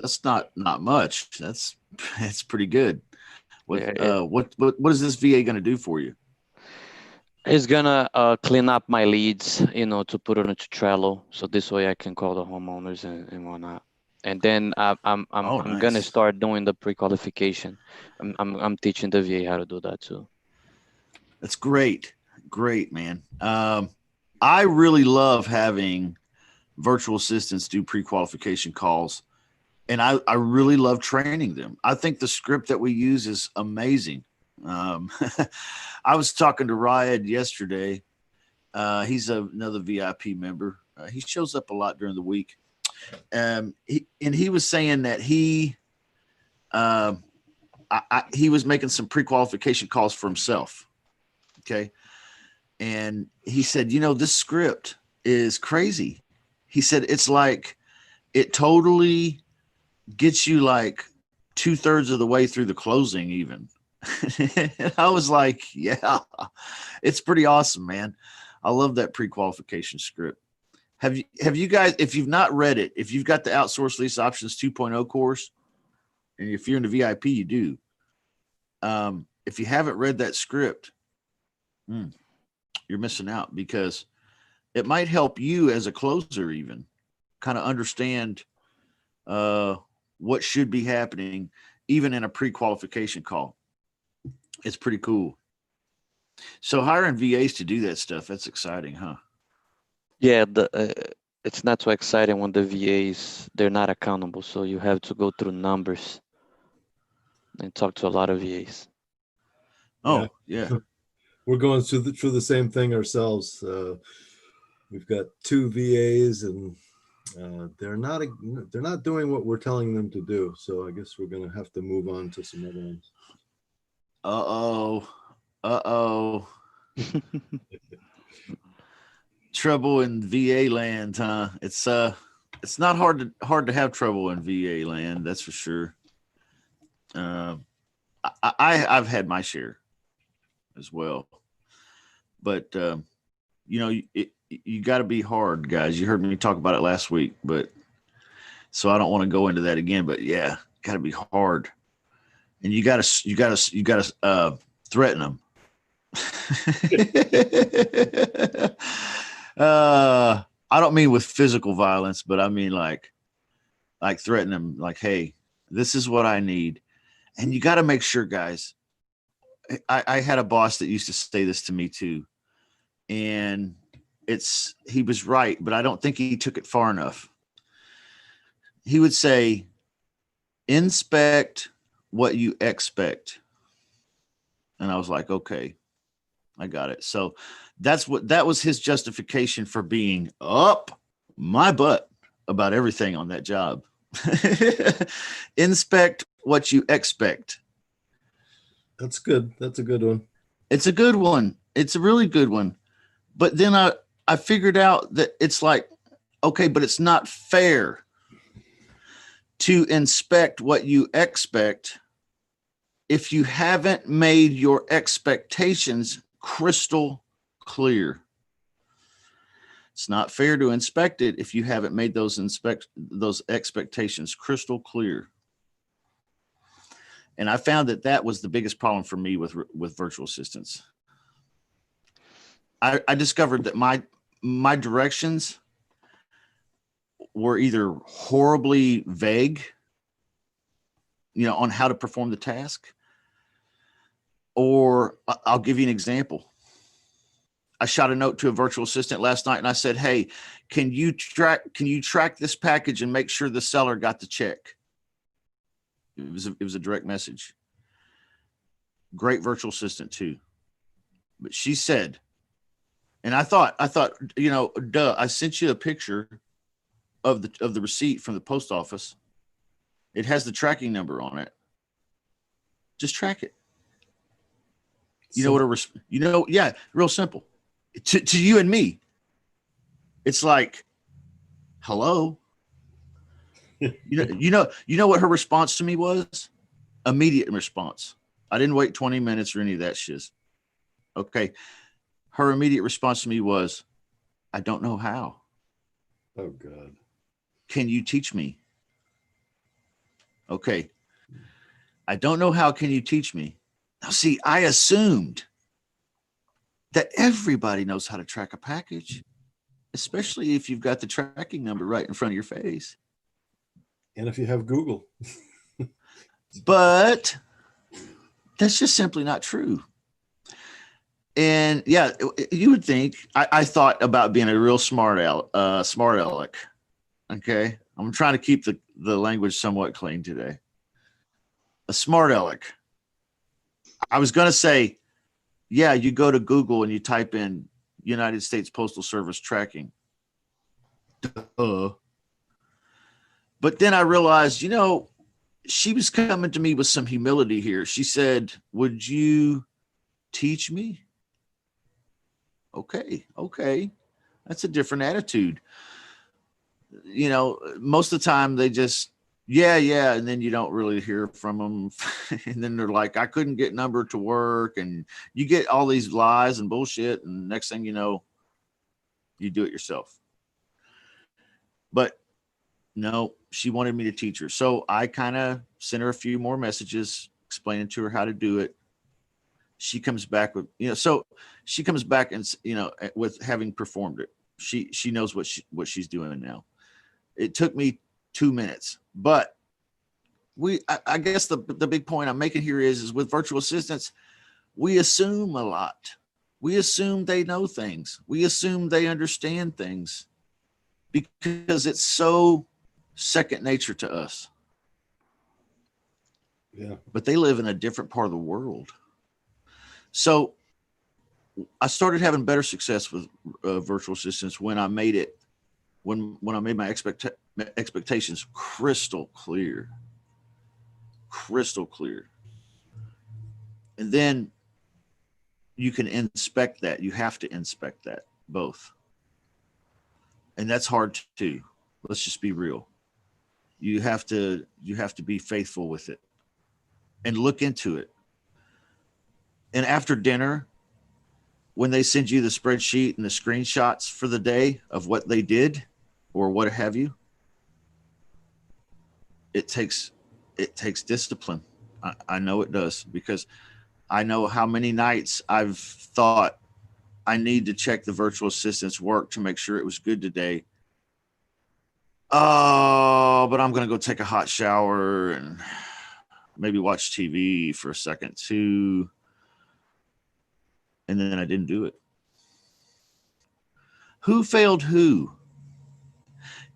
That's not much. That's pretty good. Yeah, it, What is this VA going to do for you? it's gonna clean up my leads, to put it into Trello, so this way I can call the homeowners and whatnot. And then Oh, I'm gonna nice. start doing the pre-qualification. I'm teaching the VA how to do that too. That's great. Great, man. I really love having virtual assistants do pre-qualification calls, and I really love training them. I think the script that we use is amazing. Um, I was talking to Ryad yesterday. He's another VIP member. He shows up a lot during the week. He was saying that uh, he was making some pre-qualification calls for himself. Okay, and he said, this script is crazy. He said it's like it totally gets you like 2/3 of the way through the closing, even. I was like, yeah, it's pretty awesome, man. I love that pre-qualification script. Have you guys, if you've not read it, if you've got the Outsource Lease Options 2.0 course, and if you're in the VIP, you do. If you haven't read that script, mm, you're missing out because it might help you as a closer even kind of understand uh, what should be happening even in a pre-qualification call. It's pretty cool. So hiring VAs to do that stuff, that's exciting, huh? Yeah, it's not so exciting when the VAs they're not accountable, so you have to go through numbers and talk to a lot of VAs. Yeah, Oh, yeah. we're going through the same thing ourselves. We've got two VAs, and they're not doing what we're telling them to do. So I guess we're going to have to move on to some other ones. Uh-oh. Uh-oh. Trouble in VA land, huh? It's not hard to have trouble in VA land, that's for sure. Uh, I've had my share as well, but you got to be hard, guys. You heard me talk about it last week, but so I don't want to go into that again. But yeah, got to be hard, and you got to threaten them. I don't mean with physical violence, but I mean like threaten them, like, hey, this is what I need, and you got to make sure, guys. I had a boss that used to say this to me too, and he was right, but I don't think he took it far enough. He would say, inspect what you expect. And I was like, okay, I got it. So that was his justification for being up my butt about everything on that job. Inspect what you expect. That's good. That's a good one. It's a good one. It's a really good one. But then I figured out that it's like, okay, but it's not fair to inspect what you expect if you haven't made your expectations crystal clear. It's not fair to inspect it if you haven't made those expectations crystal clear. And I found that was the biggest problem for me with virtual assistants. I discovered that my directions were either horribly vague, on how to perform the task, or I'll give you an example. I shot a note to a virtual assistant last night and I said, hey, can you track this package and make sure the seller got the check? It was a direct message. Great virtual assistant too. But she said, and I thought, duh, I sent you a picture of the receipt from the post office. It has the tracking number on it. Just track it. Yeah, real simple. To you and me, it's like, hello. You know what her response to me was? Immediate response. I didn't wait 20 minutes or any of that shiz. Okay. Her immediate response to me was, I don't know how. Oh God. Can you teach me? Okay. I don't know how. Can you teach me? Now, see, I assumed that everybody knows how to track a package, especially if you've got the tracking number right in front of your face. And if you have Google. But that's just simply not true. And yeah, you would think I thought about being a real smart aleck. Okay. I'm trying to keep the language somewhat clean today. A smart aleck. I was going to say, yeah, you go to Google and you type in United States Postal Service tracking. Duh. But then I realized, she was coming to me with some humility here. She said, would you teach me? Okay. That's a different attitude. Most of the time they just, yeah. And then you don't really hear from them. And then they're like, I couldn't get number to work. And you get all these lies and bullshit. And next thing you know, you do it yourself. But no, she wanted me to teach her. So I kind of sent her a few more messages explaining to her how to do it. She comes back with, so she comes back and, with having performed it. She knows what she's doing now. It took me 2 minutes, but I guess the big point I'm making here is with virtual assistants, we assume a lot. We assume they know things. We assume they understand things because it's so second nature to us. Yeah. But they live in a different part of the world. So I started having better success with virtual assistants when I made it, when I made my expectations crystal clear. And then you can inspect that. You have to inspect that both. And that's hard too. Let's just be real. You have to be faithful with it and look into it. And after dinner, when they send you the spreadsheet and the screenshots for the day of what they did or what have you, it takes discipline. I know it does, because I know how many nights I've thought I need to check the virtual assistant's work to make sure it was good today. Oh, but I'm going to go take a hot shower and maybe watch TV for a second too. And then I didn't do it. Who failed who?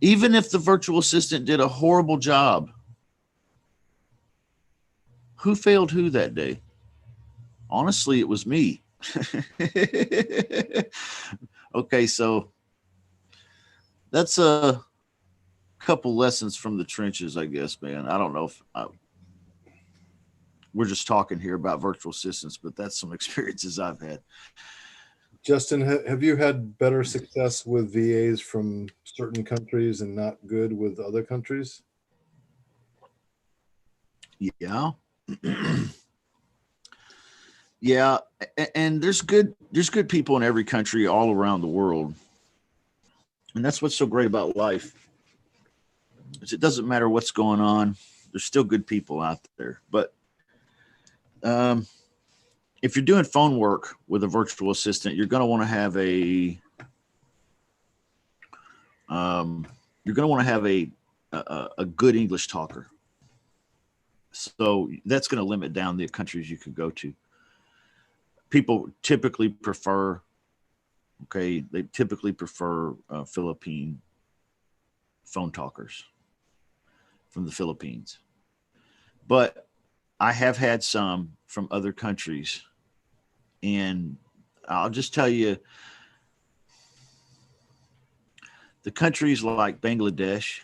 Even if the virtual assistant did a horrible job, who failed who that day? Honestly, it was me. Okay, so that's a couple lessons from the trenches, I guess, man. I don't know if we're just talking here about virtual assistants, but that's some experiences I've had. Justin, have you had better success with VAs from certain countries and not good with other countries? Yeah. Yeah, and there's good people in every country all around the world. And that's what's so great about life. Is it doesn't matter what's going on, there's still good people out there. But if you're doing phone work with a virtual assistant, you're going to want to have a good English talker. So that's going to limit down the countries you could go to. People typically prefer, Philippine phone talkers from the Philippines. But I have had some from other countries. And I'll just tell you, the countries like Bangladesh,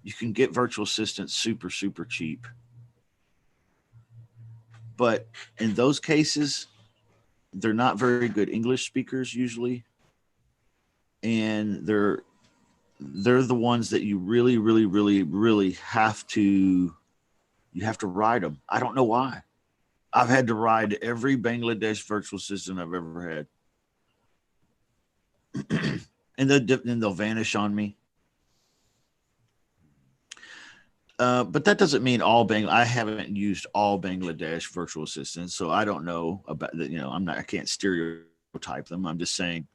you can get virtual assistants super, super cheap. But in those cases, they're not very good English speakers usually. And they're the ones that you really, really, really, really have to ride them. I don't know why. I've had to ride every Bangladesh virtual assistant I've ever had. And then they'll vanish on me. But that doesn't mean I haven't used all Bangladesh virtual assistants, so I don't know about that. I can't stereotype them. I'm just saying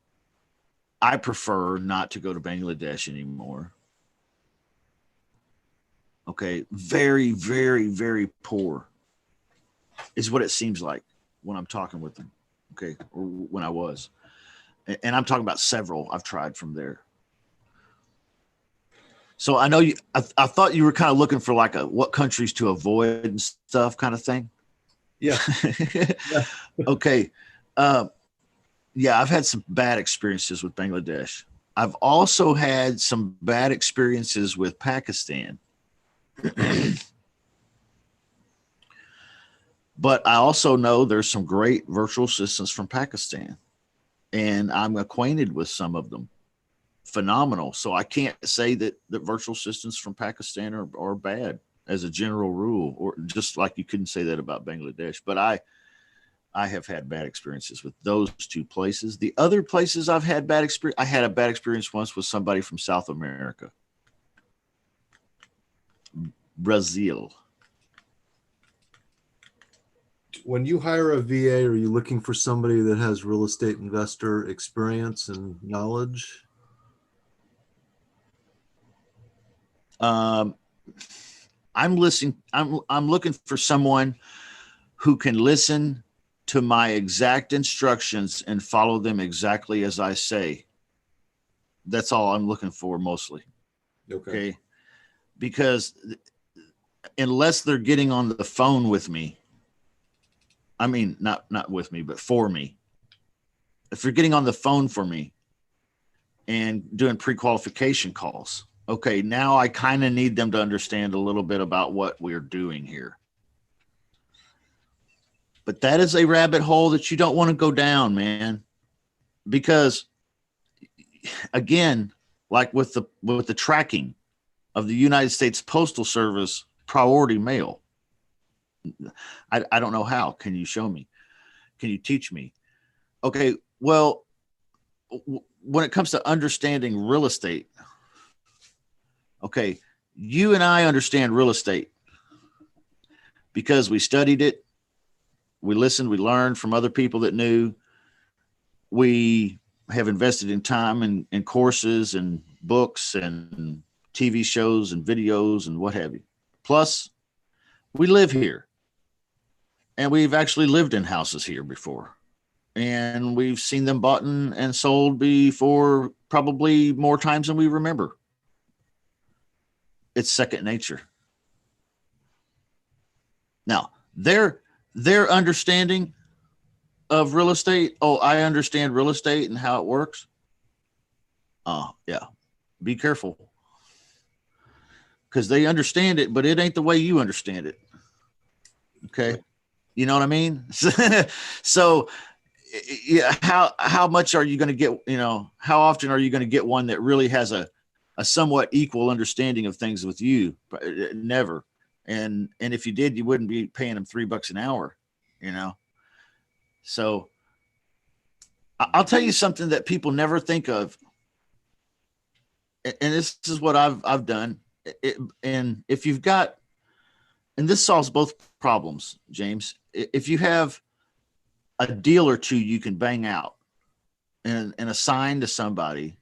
I prefer not to go to Bangladesh anymore. Okay. Very, very, very poor is what it seems like when I'm talking with them. Okay. Or when I was. And I'm talking about several I've tried from there. So I know I thought you were kind of looking for like what countries to avoid and stuff kind of thing. Yeah. Yeah. Okay. Yeah, I've had some bad experiences with Bangladesh. I've also had some bad experiences with Pakistan. But I also know there's some great virtual assistants from Pakistan, and I'm acquainted with some of them. Phenomenal. So I can't say that the virtual assistants from Pakistan are bad as a general rule, or just like you couldn't say that about Bangladesh. But I have had bad experiences with those two places. The other places I've had bad experience, I had a bad experience once with somebody from South America, Brazil. When you hire a VA, are you looking for somebody that has real estate investor experience and knowledge? I'm listening. I'm looking for someone who can listen to my exact instructions and follow them exactly as I say. That's all I'm looking for mostly. Okay. Because unless they're getting on the phone with me, I mean, not with me, but for me. If you're getting on the phone for me and doing pre-qualification calls, okay, now I kind of need them to understand a little bit about what we're doing here. But that is a rabbit hole that you don't want to go down, man. Because again, like with the tracking of the United States Postal Service priority mail, I don't know how. Can you show me? Can you teach me? Okay, well, when it comes to understanding real estate, okay, you and I understand real estate because we studied it, we listened, we learned from other people that knew. We have invested in time and courses and books and TV shows and videos and what have you. Plus, we live here. And we've actually lived in houses here before. And we've seen them bought and sold before, probably more times than we remember. It's second nature. Now, their understanding of real estate, oh, I understand real estate and how it works. Oh, yeah. Be careful. Because they understand it, but it ain't the way you understand it. Okay. You know what I mean? So, yeah, how much are you going to get? How often are you going to get one that really has a somewhat equal understanding of things with you? Never. And if you did, you wouldn't be paying them $3 an hour. So I'll tell you something that people never think of, and this is what I've done. And if you've got, and this solves both problems, James. If you have a deal or two you can bang out and assign to somebody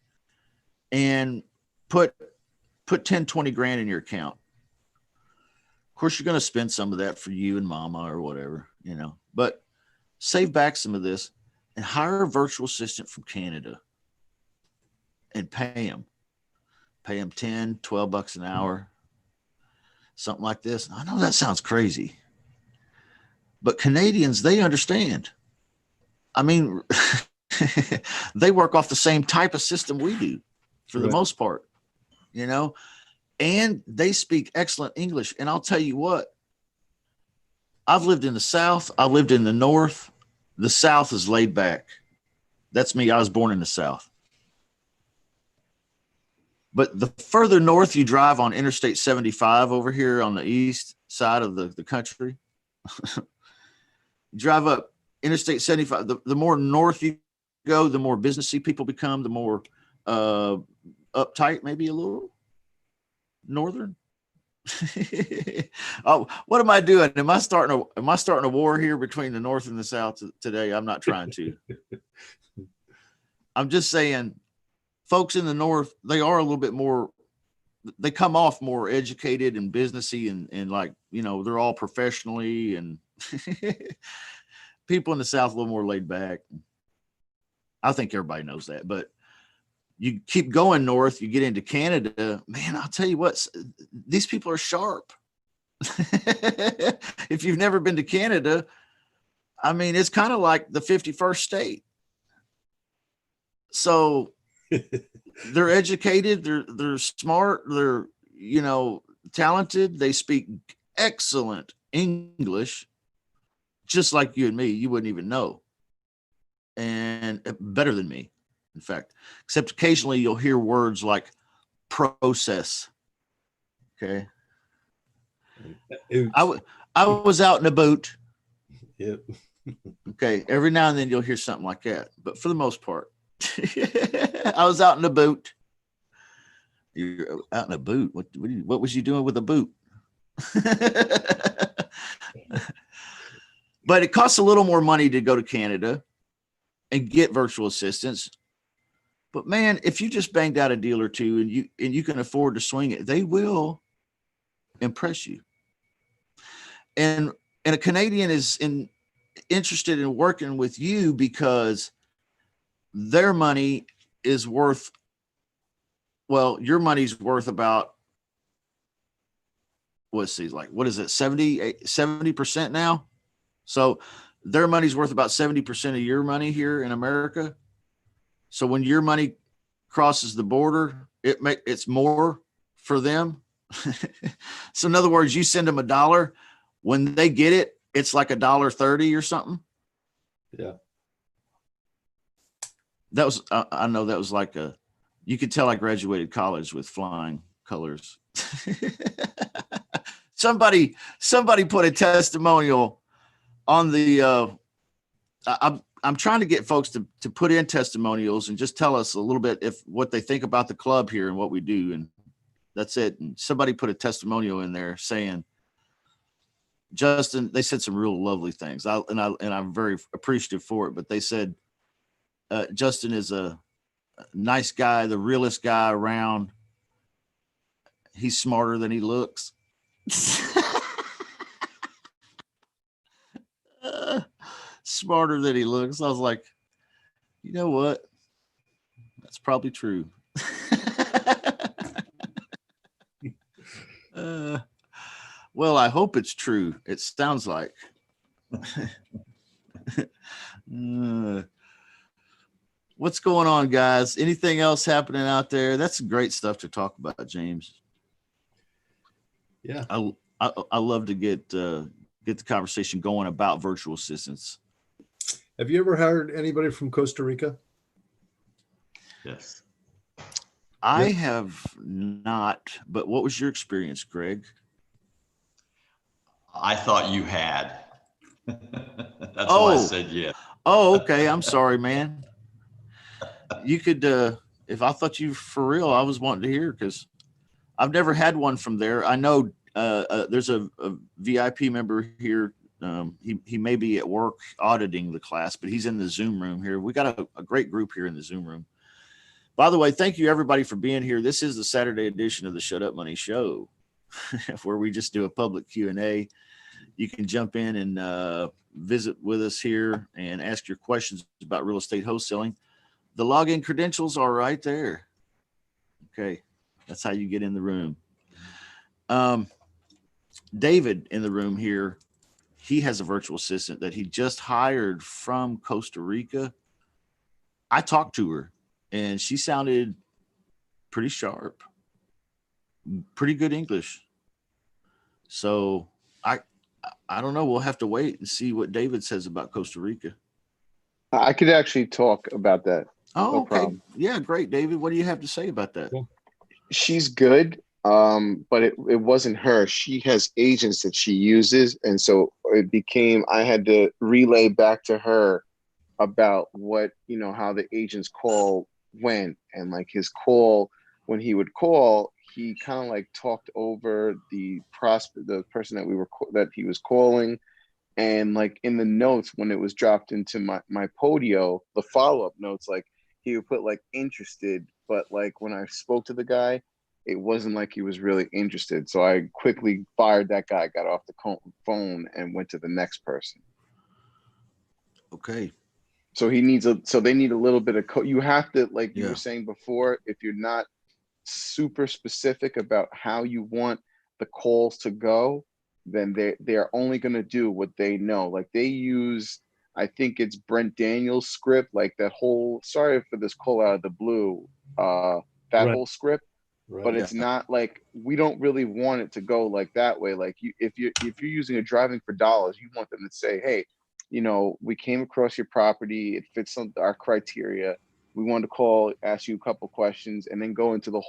and put 10, 20 grand in your account. Of course, you're going to spend some of that for you and mama or whatever, but save back some of this and hire a virtual assistant from Canada and pay them 10, $12 an hour, something like this. I know that sounds crazy, but Canadians, they understand. I mean, they work off the same type of system we do for the most part, and they speak excellent English. And I'll tell you what, I've lived in the South. I've lived in the North. The South is laid back. That's me. I was born in the South. But the further north you drive on Interstate 75 over here on the east side of the country, you drive up Interstate 75, the more north you go, the more businessy people become, the more uptight, maybe a little northern. Oh, what am I doing? Am I starting a war here between the North and the South today? I'm not trying to. I'm just saying, folks in the North, they are a little bit more. They come off more educated and businessy, and like, you know, they're all professionally, and people in the South a little more laid back. I think everybody knows that, but you keep going north, you get into Canada, man, I'll tell you what, these people are sharp. If you've never been to Canada, I mean, it's kind of like the 51st state. So they're educated, they're smart, they're, you know, talented, they speak excellent English, just like you and me. You wouldn't even know, and better than me, in fact, except occasionally you'll hear words like process. Okay. I was out in a boot. Yep. Okay. Every now and then you'll hear something like that, but for the most part, I was out in a boot. You're out in a boot. What was you doing with a boot? But it costs a little more money to go to Canada and get virtual assistants. But man, if you just banged out a deal or two and you can afford to swing it, they will impress you. And a Canadian is interested in working with you because their money is worth, well, your money's worth about, what is it, 70% now? So their money's worth about 70% of your money here in America. So when your money crosses the border, it's more for them. So in other words, you send them $1. When they get it, it's like $1.30 or something. Yeah. That was, I know that was like you could tell I graduated college with flying colors. Somebody put a testimonial on the, I'm trying to get folks to put in testimonials and just tell us a little bit what they think about the club here and what we do. And that's it. And somebody put a testimonial in there saying, Justin, they said some real lovely things. I'm very appreciative for it, but they said, Justin is a nice guy, the realest guy around. He's smarter than he looks. Smarter than he looks. I was like, you know what? That's probably true. Well, I hope it's true. It sounds like. What's going on, guys? Anything else happening out there? That's great stuff to talk about, James. Yeah. I love to get the conversation going about virtual assistants. Have you ever hired anybody from Costa Rica? Yes. I have not, but what was your experience, Greg? I thought you had. That's why I said yes. Oh, okay. I'm sorry, man. You could, if I thought you for real, I was wanting to hear, because I've never had one from there. I know there's a VIP member here. He may be at work auditing the class, but he's in the Zoom room here. We got a great group here in the Zoom room. By the way, thank you everybody for being here. This is the Saturday edition of the Shut Up Money Show, where we just do a public Q&A. You can jump in and visit with us here and ask your questions about real estate wholesaling. The login credentials are right there. Okay, that's how you get in the room. David in the room here, he has a virtual assistant that he just hired from Costa Rica. I talked to her and she sounded pretty sharp, pretty good English. So I don't know. We'll have to wait and see what David says about Costa Rica. I could actually talk about that. Oh, No okay. problem. Yeah, great, David. What do you have to say about that? She's good, but it wasn't her. She has agents that she uses, and so it became, I had to relay back to her about what, how the agent's call went, and like his call, when he would call, he kind of like talked over the person that that he was calling. And like in the notes, when it was dropped into my Podio, the follow-up notes, like he would put like interested, but like when I spoke to the guy, it wasn't like he was really interested. So I quickly fired that guy, got off the phone, and went to the next person. Okay. So they need a little bit of you have to, like you Yeah. were saying before, if you're not super specific about how you want the calls to go, then they're only going to do what they know. Like they use, I think it's Brent Daniels script, like that whole, sorry for this call out of the blue, that Right. whole script, but Right. it's not like, we don't really want it to go like that way. Like if you're using a driving for dollars, you want them to say, hey, you know, we came across your property, it fits our criteria. We want to call, ask you a couple questions, and then go into the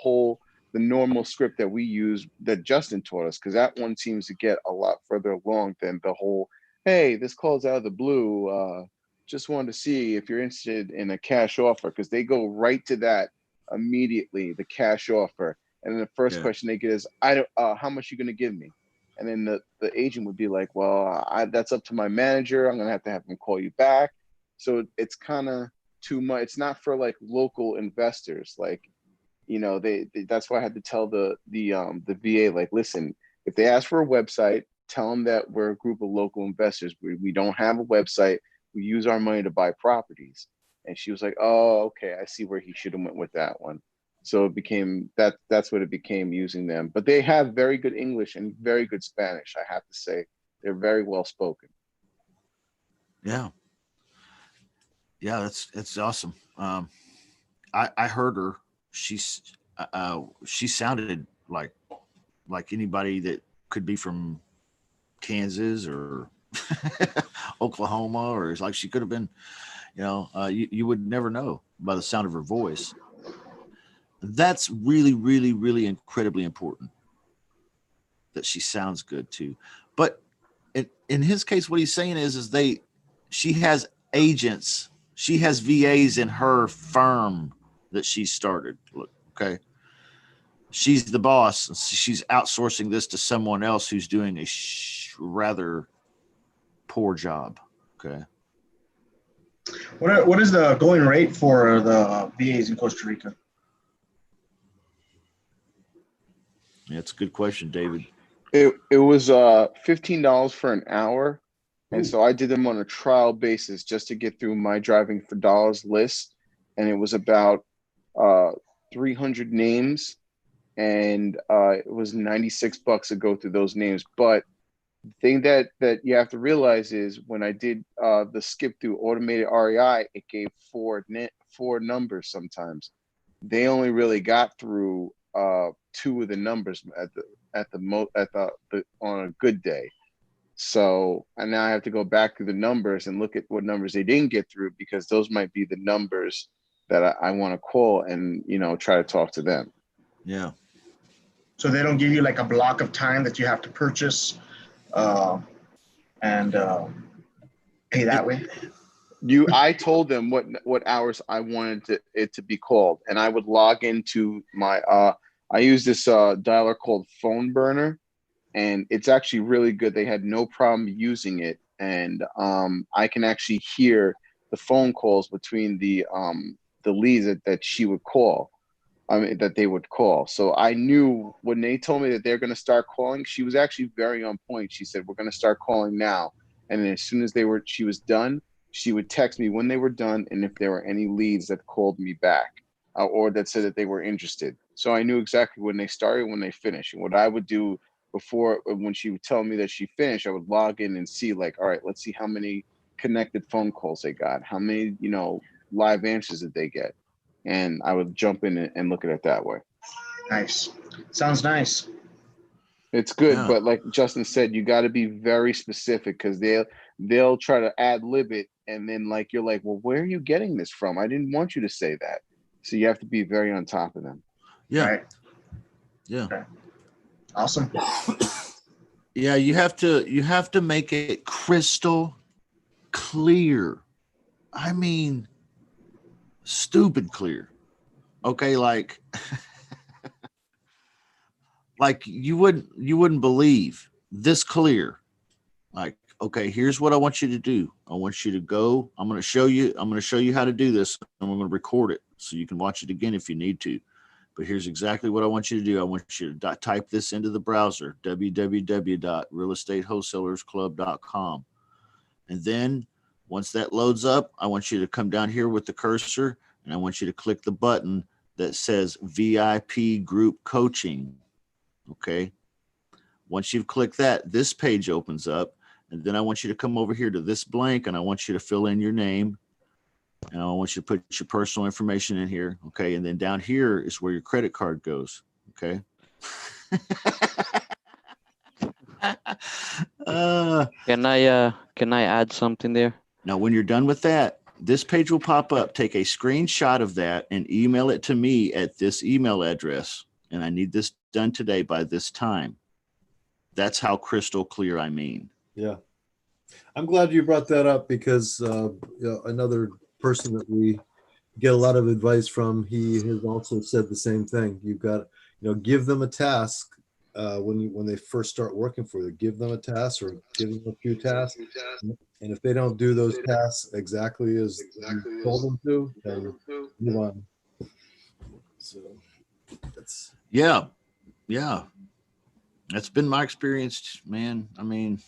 normal script that we use, that Justin taught us, because that one seems to get a lot further along than the whole, hey, this call's out of the blue. Just wanted to see if you're interested in a cash offer, because they go right to that immediately, the cash offer. And then the first question they get is, how much you going to give me? And then the agent would be like, well, that's up to my manager. I'm going to have him call you back. So it's kind of too much. It's not for like local investors. Like, you know, that's why I had to tell the VA, like, listen, if they ask for a website, tell them that we're a group of local investors. We don't have a website. We use our money to buy properties. And she was like, oh, okay, I see where he should have went with that one. So it became that's what it became, using them. But they have very good English and very good Spanish, I have to say. They're very well spoken. Yeah. Yeah, that's awesome. I heard her. She sounded like anybody that could be from Kansas or Oklahoma, or it's like she could have been, you know, you would never know by the sound of her voice. That's really, really, really incredibly important, that she sounds good too. But in his case, what he's saying is she has agents, she has VAs in her firm that she started. Look, okay. She's the boss. She's outsourcing this to someone else who's doing a rather poor job. Okay. What is the going rate for the VAs in Costa Rica? Yeah, it's a good question, David. It was $15 for an hour. And so I did them on a trial basis just to get through my driving for dollars list. And it was about 300 names. And it was $96 to go through those names. But the thing that you have to realize is, when I did the skip through automated REI, it gave four numbers sometimes. They only really got through two of the numbers on a good day. So, and now I have to go back through the numbers and look at what numbers they didn't get through, because those might be the numbers that I want to call and, you know, try to talk to them. Yeah. So they don't give you like a block of time that you have to purchase and pay that way? I told them what hours I wanted it to be called, and I would log into my I use this dialer called Phone Burner, and it's actually really good. They had no problem using it, and I can actually hear the phone calls between the leads that she would call. That they would call. So I knew when they told me that they're going to start calling, she was actually very on point. She said, we're going to start calling now. And then as soon as she was done, she would text me when they were done and if there were any leads that called me back or that said that they were interested. So I knew exactly when they started, when they finished. And what I would do before, when she would tell me that she finished, I would log in and see, like, all right, let's see how many connected phone calls they got. How many, you know, live answers did they get? And I would jump in and look at it that way. Nice. Sounds nice. It's good, Yeah. but like Justin said, you got to be very specific, because they'll try to ad lib it, and then like you're like, well, where are you getting this from? I didn't want you to say that. So you have to be very on top of them. Yeah. Right. Yeah. Okay. Awesome. Yeah, you have to make it crystal clear. I mean, stupid clear. Okay, like like you wouldn't believe this clear. Like, okay, here's what I want you to do. I want you to go. I'm going to show you how to do this. And I'm going to record it so you can watch it again if you need to. But here's exactly what I want you to do. I want you to type this into the browser, www.realestateWholesalersClub.com. And then once that loads up, I want you to come down here with the cursor and I want you to click the button that says VIP Group Coaching. Okay. Once you've clicked that, this page opens up. And then I want you to come over here to this blank and I want you to fill in your name. And I want you to put your personal information in here. Okay. And then down here is where your credit card goes. Okay. Can I add something there? Now, when you're done with that, this page will pop up. Take a screenshot of that and email it to me at this email address. And I need this done today by this time. That's how crystal clear I mean. Yeah. I'm glad you brought that up because another person that we get a lot of advice from, he has also said the same thing. You've got, give them a task when they first start working for you. Give them a task or give them a few tasks. And if they don't do those tasks exactly as you told them to, then move on. So that's yeah. That's been my experience, man. I mean,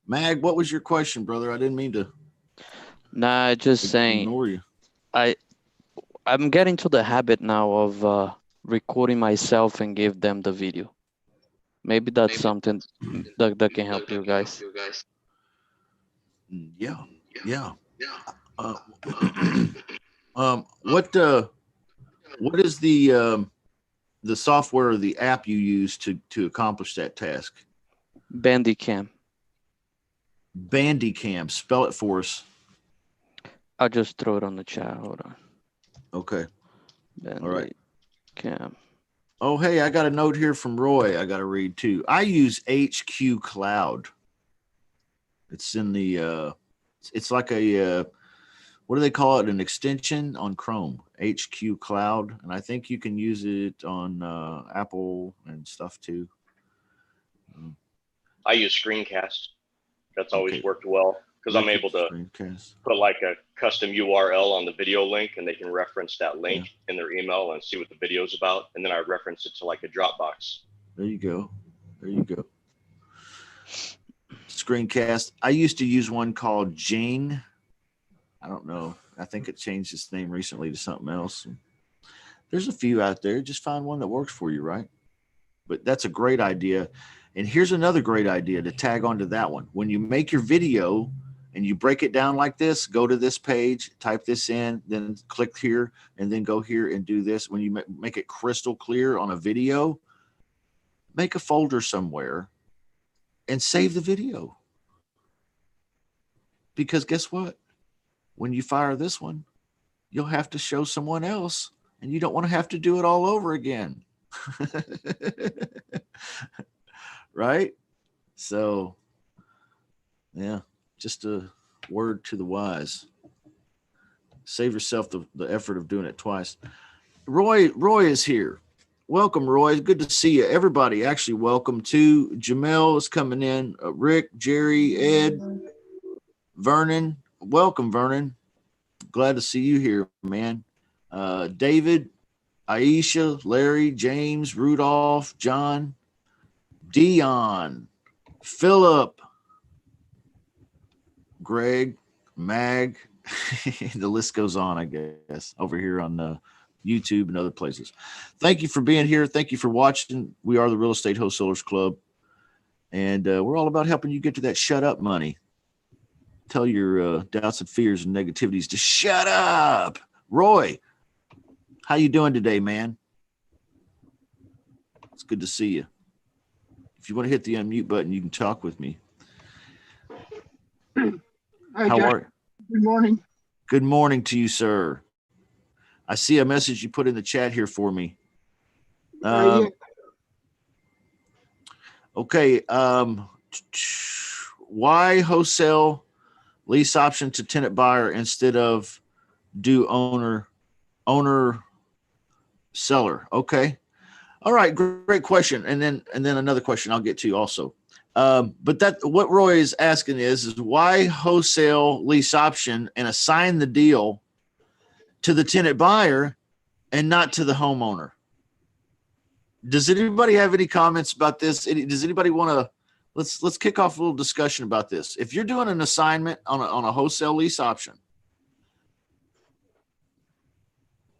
Mag, what was your question, brother? I didn't mean to. Nah, just saying. Ignore you. I'm getting to the habit now of recording myself and give them the video. Maybe that's something that can help you guys. Yeah. What is the software or the app you use to accomplish that task? Bandicam. Bandicam. Spell it for us. I'll just throw it on the chat. Hold on. Okay. All right. Bandicam. Oh, hey, I got a note here from Roy I got to read too. I use HQ Cloud. It's in the, it's like a, what do they call it? An extension on Chrome, HQ Cloud. And I think you can use it on Apple and stuff too. I use Screencast. That's always Okay. worked well because I'm able to Screencast. put like a custom URL on the video link and they can reference that link in their email and see what the video is about. And then I reference it to like a Dropbox. There you go. Screencast. I used to use one called Jing. I don't know. I think it changed its name recently to something else. There's a few out there. Just find one that works for you, right? But that's a great idea. And here's another great idea to tag onto that one. When you make your video and you break it down like this, go to this page, type this in, then click here, and then go here and do this. When you make it crystal clear on a video, make a folder somewhere and save the video. Because guess what? When you fire this one, you'll have to show someone else, and you don't want to have to do it all over again. Right? So, yeah, just a word to the wise. Save yourself the effort of doing it twice. Roy is here. Welcome, Roy. It's good to see you. Everybody, actually, welcome to Jamel is coming in. Rick, Jerry, Ed, Vernon. Welcome, Vernon. Glad to see you here, man. David, Aisha, Larry, James, Rudolph, John, Dion, Philip, Greg, Mag. The list goes on, I guess, over here on YouTube and other places. Thank you for being here. Thank you for watching. We are the Real Estate Wholesalers Club, and we're all about helping you get to that shut up money. Tell your doubts and fears and negativities to shut up. Roy, how you doing today, man? It's good to see you. If you want to hit the unmute button, you can talk with me. Hi, How Jack. are you? Good morning. Good morning to you, sir. I see a message you put in the chat here for me. Yeah. Okay. Why wholesale lease option to tenant buyer instead of do owner seller? Okay. All right, great question. And then another question I'll get to also. But that what Roy is asking is why wholesale lease option and assign the deal to the tenant buyer and not to the homeowner? Does anybody have any comments about this? Does anybody want to let's kick off a little discussion about this? If you're doing an assignment on a wholesale lease option,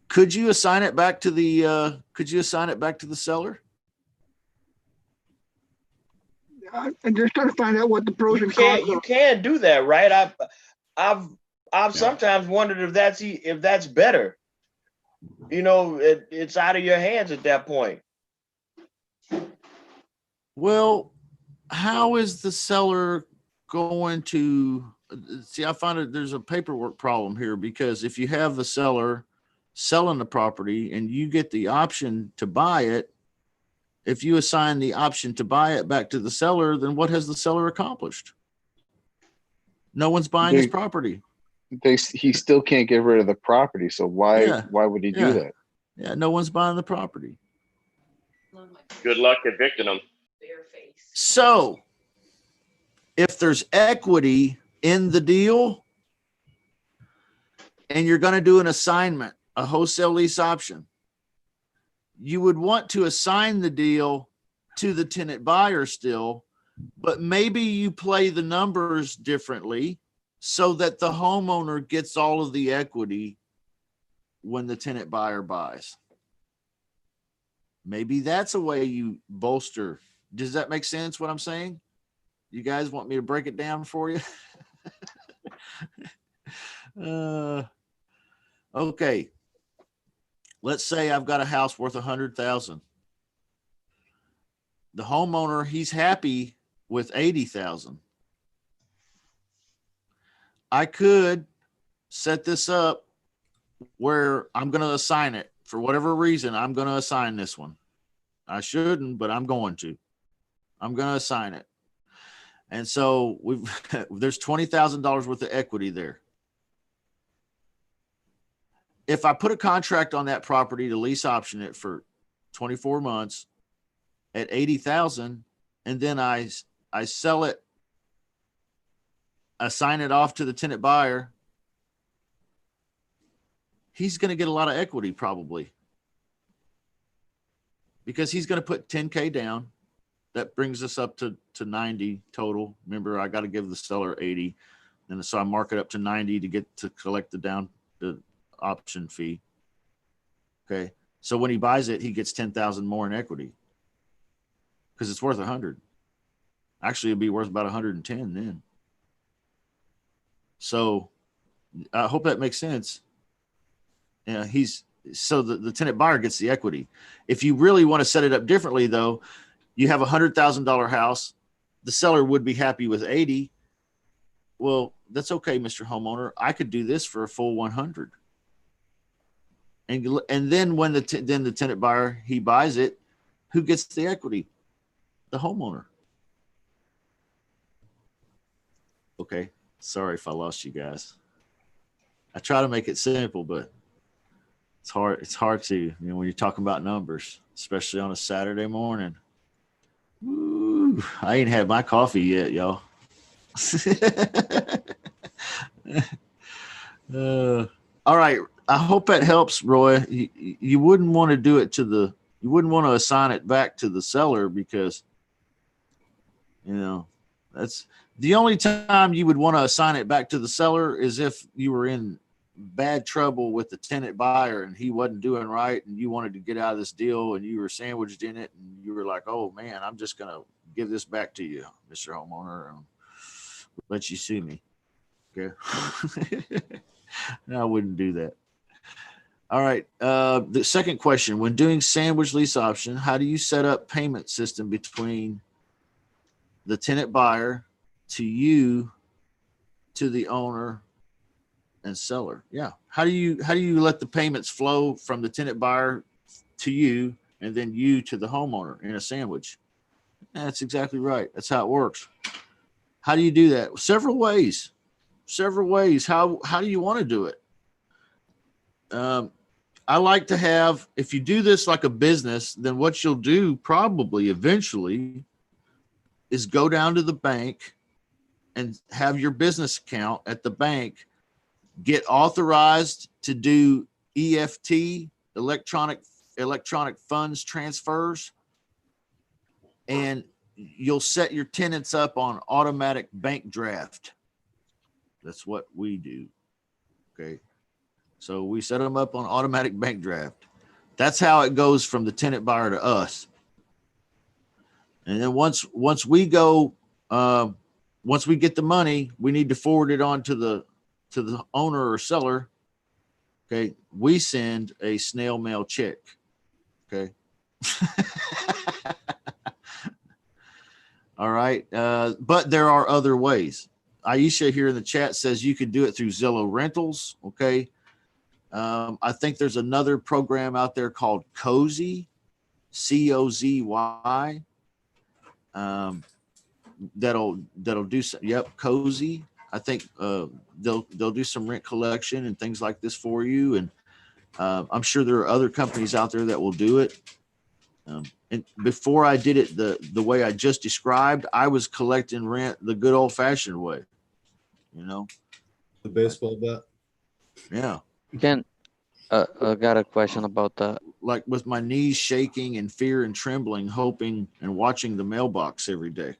could you assign it back to the seller? I'm just trying to find out what the pros You and can't cons you are. can do that, right? I've sometimes wondered if that's better. You know, it's out of your hands at that point. Well, how is the seller going to see? I find it there's a paperwork problem here, because if you have the seller selling the property and you get the option to buy it, if you assign the option to buy it back to the seller, then what has the seller accomplished? No one's buying his property. He still can't get rid of the property. So why would he do that? Yeah, no one's buying the property. Good luck evicting them. So if there's equity in the deal and you're going to do an assignment, a wholesale lease option, you would want to assign the deal to the tenant buyer still, but maybe you play the numbers differently so that the homeowner gets all of the equity when the tenant buyer buys. Maybe that's a way you bolster. Does that make sense what I'm saying? You guys want me to break it down for you? Okay. Let's say I've got a house worth $100,000. The homeowner, he's happy with $80,000. I could set this up where I'm going to assign it for whatever reason. I'm going to assign this one. I shouldn't, but I'm going to. I'm going to assign it. And so there's $20,000 worth of equity there. If I put a contract on that property to lease option it for 24 months at $80,000, and then I sell it, assign it off to the tenant buyer, he's going to get a lot of equity probably, because he's going to put 10K down. That brings us up to 90 total. Remember, I got to give the seller 80. And so I mark it up to 90 to get to collect the option fee. Okay. So when he buys it, he gets 10,000 more in equity because it's worth 100. Actually, it'd be worth about 110 then. So I hope that makes sense. Yeah, so the tenant buyer gets the equity. If you really want to set it up differently, though, you have a $100,000 house. The seller would be happy with 80. Well, that's okay, Mr. Homeowner. I could do this for a full 100. And then when the tenant buyer, he buys it, who gets the equity? The homeowner. Okay. Sorry if I lost you guys. I try to make it simple, but it's hard. It's hard to, when you're talking about numbers, especially on a Saturday morning. Ooh, I ain't had my coffee yet, y'all. All right. I hope that helps, Roy. You wouldn't want to do it you wouldn't want to assign it back to the seller, because, that's the only time you would want to assign it back to the seller is if you were in bad trouble with the tenant buyer and he wasn't doing right and you wanted to get out of this deal and you were sandwiched in it and you were like, oh man, I'm just going to give this back to you, Mr. Homeowner, and let you sue me. Okay. No, I wouldn't do that. All right. The second question, when doing sandwich lease option, how do you set up payment system between the tenant buyer to you, to the owner and seller? Yeah. How do you let the payments flow from the tenant buyer to you and then you to the homeowner in a sandwich? That's exactly right. That's how it works. How do you do that? Several ways. How do you want to do it? I like to have, if you do this like a business, then what you'll do probably eventually is go down to the bank and have your business account at the bank get authorized to do EFT, electronic funds transfers, and you'll set your tenants up on automatic bank draft. That's what we do. Okay. So we set them up on automatic bank draft. That's how it goes from the tenant buyer to us. And then once we go, once we get the money, we need to forward it on to the owner or seller. Okay. We send a snail mail check. Okay. All right. But there are other ways. Aisha here in the chat says you could do it through Zillow Rentals. Okay. I think there's another program out there called Cozy, COZY. That'll do some. Yep, Cozy. I think they'll do some rent collection and things like this for you. And I'm sure there are other companies out there that will do it. And before I did it the way I just described, I was collecting rent the good old fashioned way. You know, The baseball bat. yeah. Ken, I got a question about that. Like with my knees shaking and fear and trembling, hoping and watching the mailbox every day.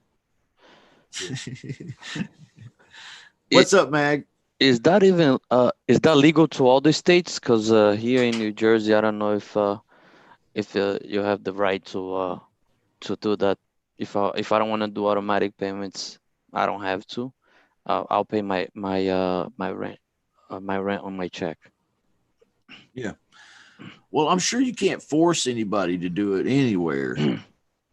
What's up, Mag? Is that even is that legal to all the states? Because here in New Jersey, I don't know if you have the right to do that. If I don't want to do automatic payments, I don't have to. I'll pay my rent on my check. Yeah. Well, I'm sure you can't force anybody to do it anywhere.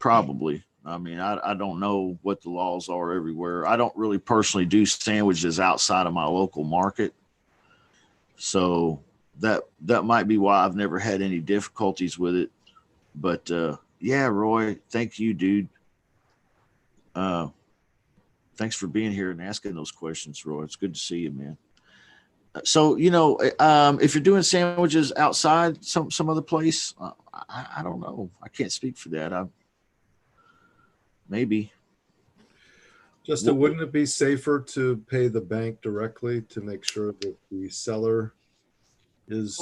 Probably. I mean, I don't know what the laws are everywhere. I don't really personally do sandwiches outside of my local market. So that might be why I've never had any difficulties with it. But yeah, Roy, thank you, dude. Thanks for being here and asking those questions, Roy. It's good to see you, man. So, you know, if you're doing sandwiches outside some other place, I don't know. I can't speak for that. Maybe. Justin, wouldn't it be safer to pay the bank directly to make sure that the seller is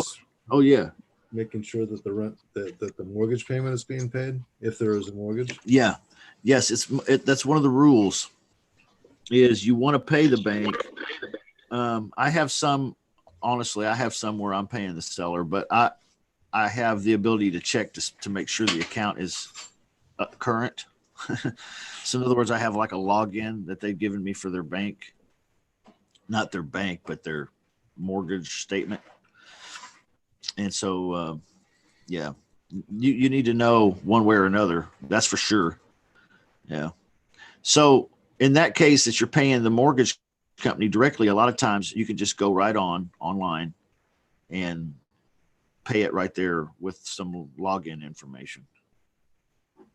Oh yeah. making sure that the rent that the mortgage payment is being paid if there is a mortgage? Yeah. Yes, that's one of the rules is you want to pay the bank. I have some where I'm paying the seller, but I have the ability to check to make sure the account is current. So in other words, I have like a login that they've given me for their bank, not their bank, but their mortgage statement. And so, yeah, you need to know one way or another. That's for sure. Yeah. So in that case that you're paying the mortgage company directly, a lot of times you can just go right online and pay it right there with some login information.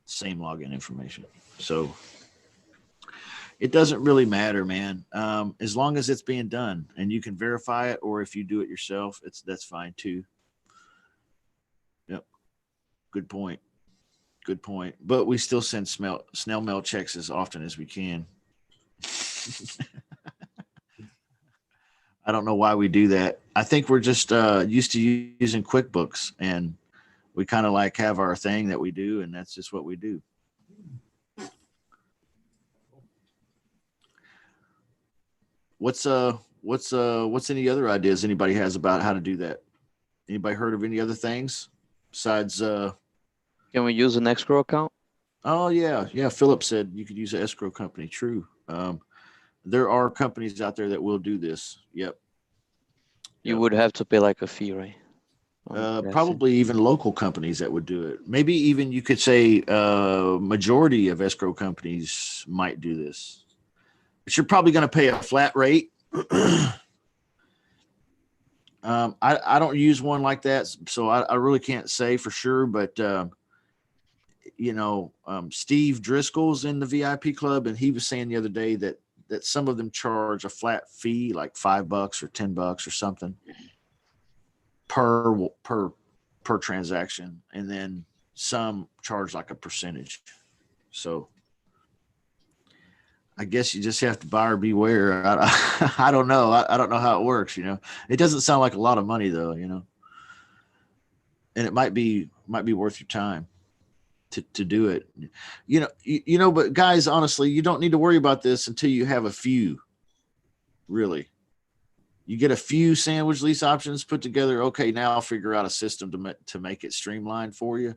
Same login information. So it doesn't really matter, man. As long as it's being done and you can verify it, or if you do it yourself, that's fine too. Yep. Good point. Good point. But we still send snail mail checks as often as we can. I don't know why we do that. I think we're just used to using QuickBooks, and we kind of like have our thing that we do, and that's just what we do. What's any other ideas anybody has about how to do that? Anybody heard of any other things besides Can we use an escrow account? Oh yeah. Philip said you could use an escrow company. True. There are companies out there that will do this. Yep. You would have to pay like a fee, right? I'm guessing. Probably even local companies that would do it. Maybe even you could say majority of escrow companies might do this. But you're probably going to pay a flat rate. I don't use one like that, so I really can't say for sure. But Steve Driscoll's in the VIP club, and he was saying the other day that some of them charge a flat fee, like $5 or $10 or something per per transaction, and then some charge like a percentage. So I guess you just have to buyer beware. I don't know. I don't know how it works. It doesn't sound like a lot of money though. And it might be worth your time to do it. But guys, honestly, you don't need to worry about this until you have a few. Really, you get a few sandwich lease options put together. Okay, now I'll figure out a system to make it streamlined for you.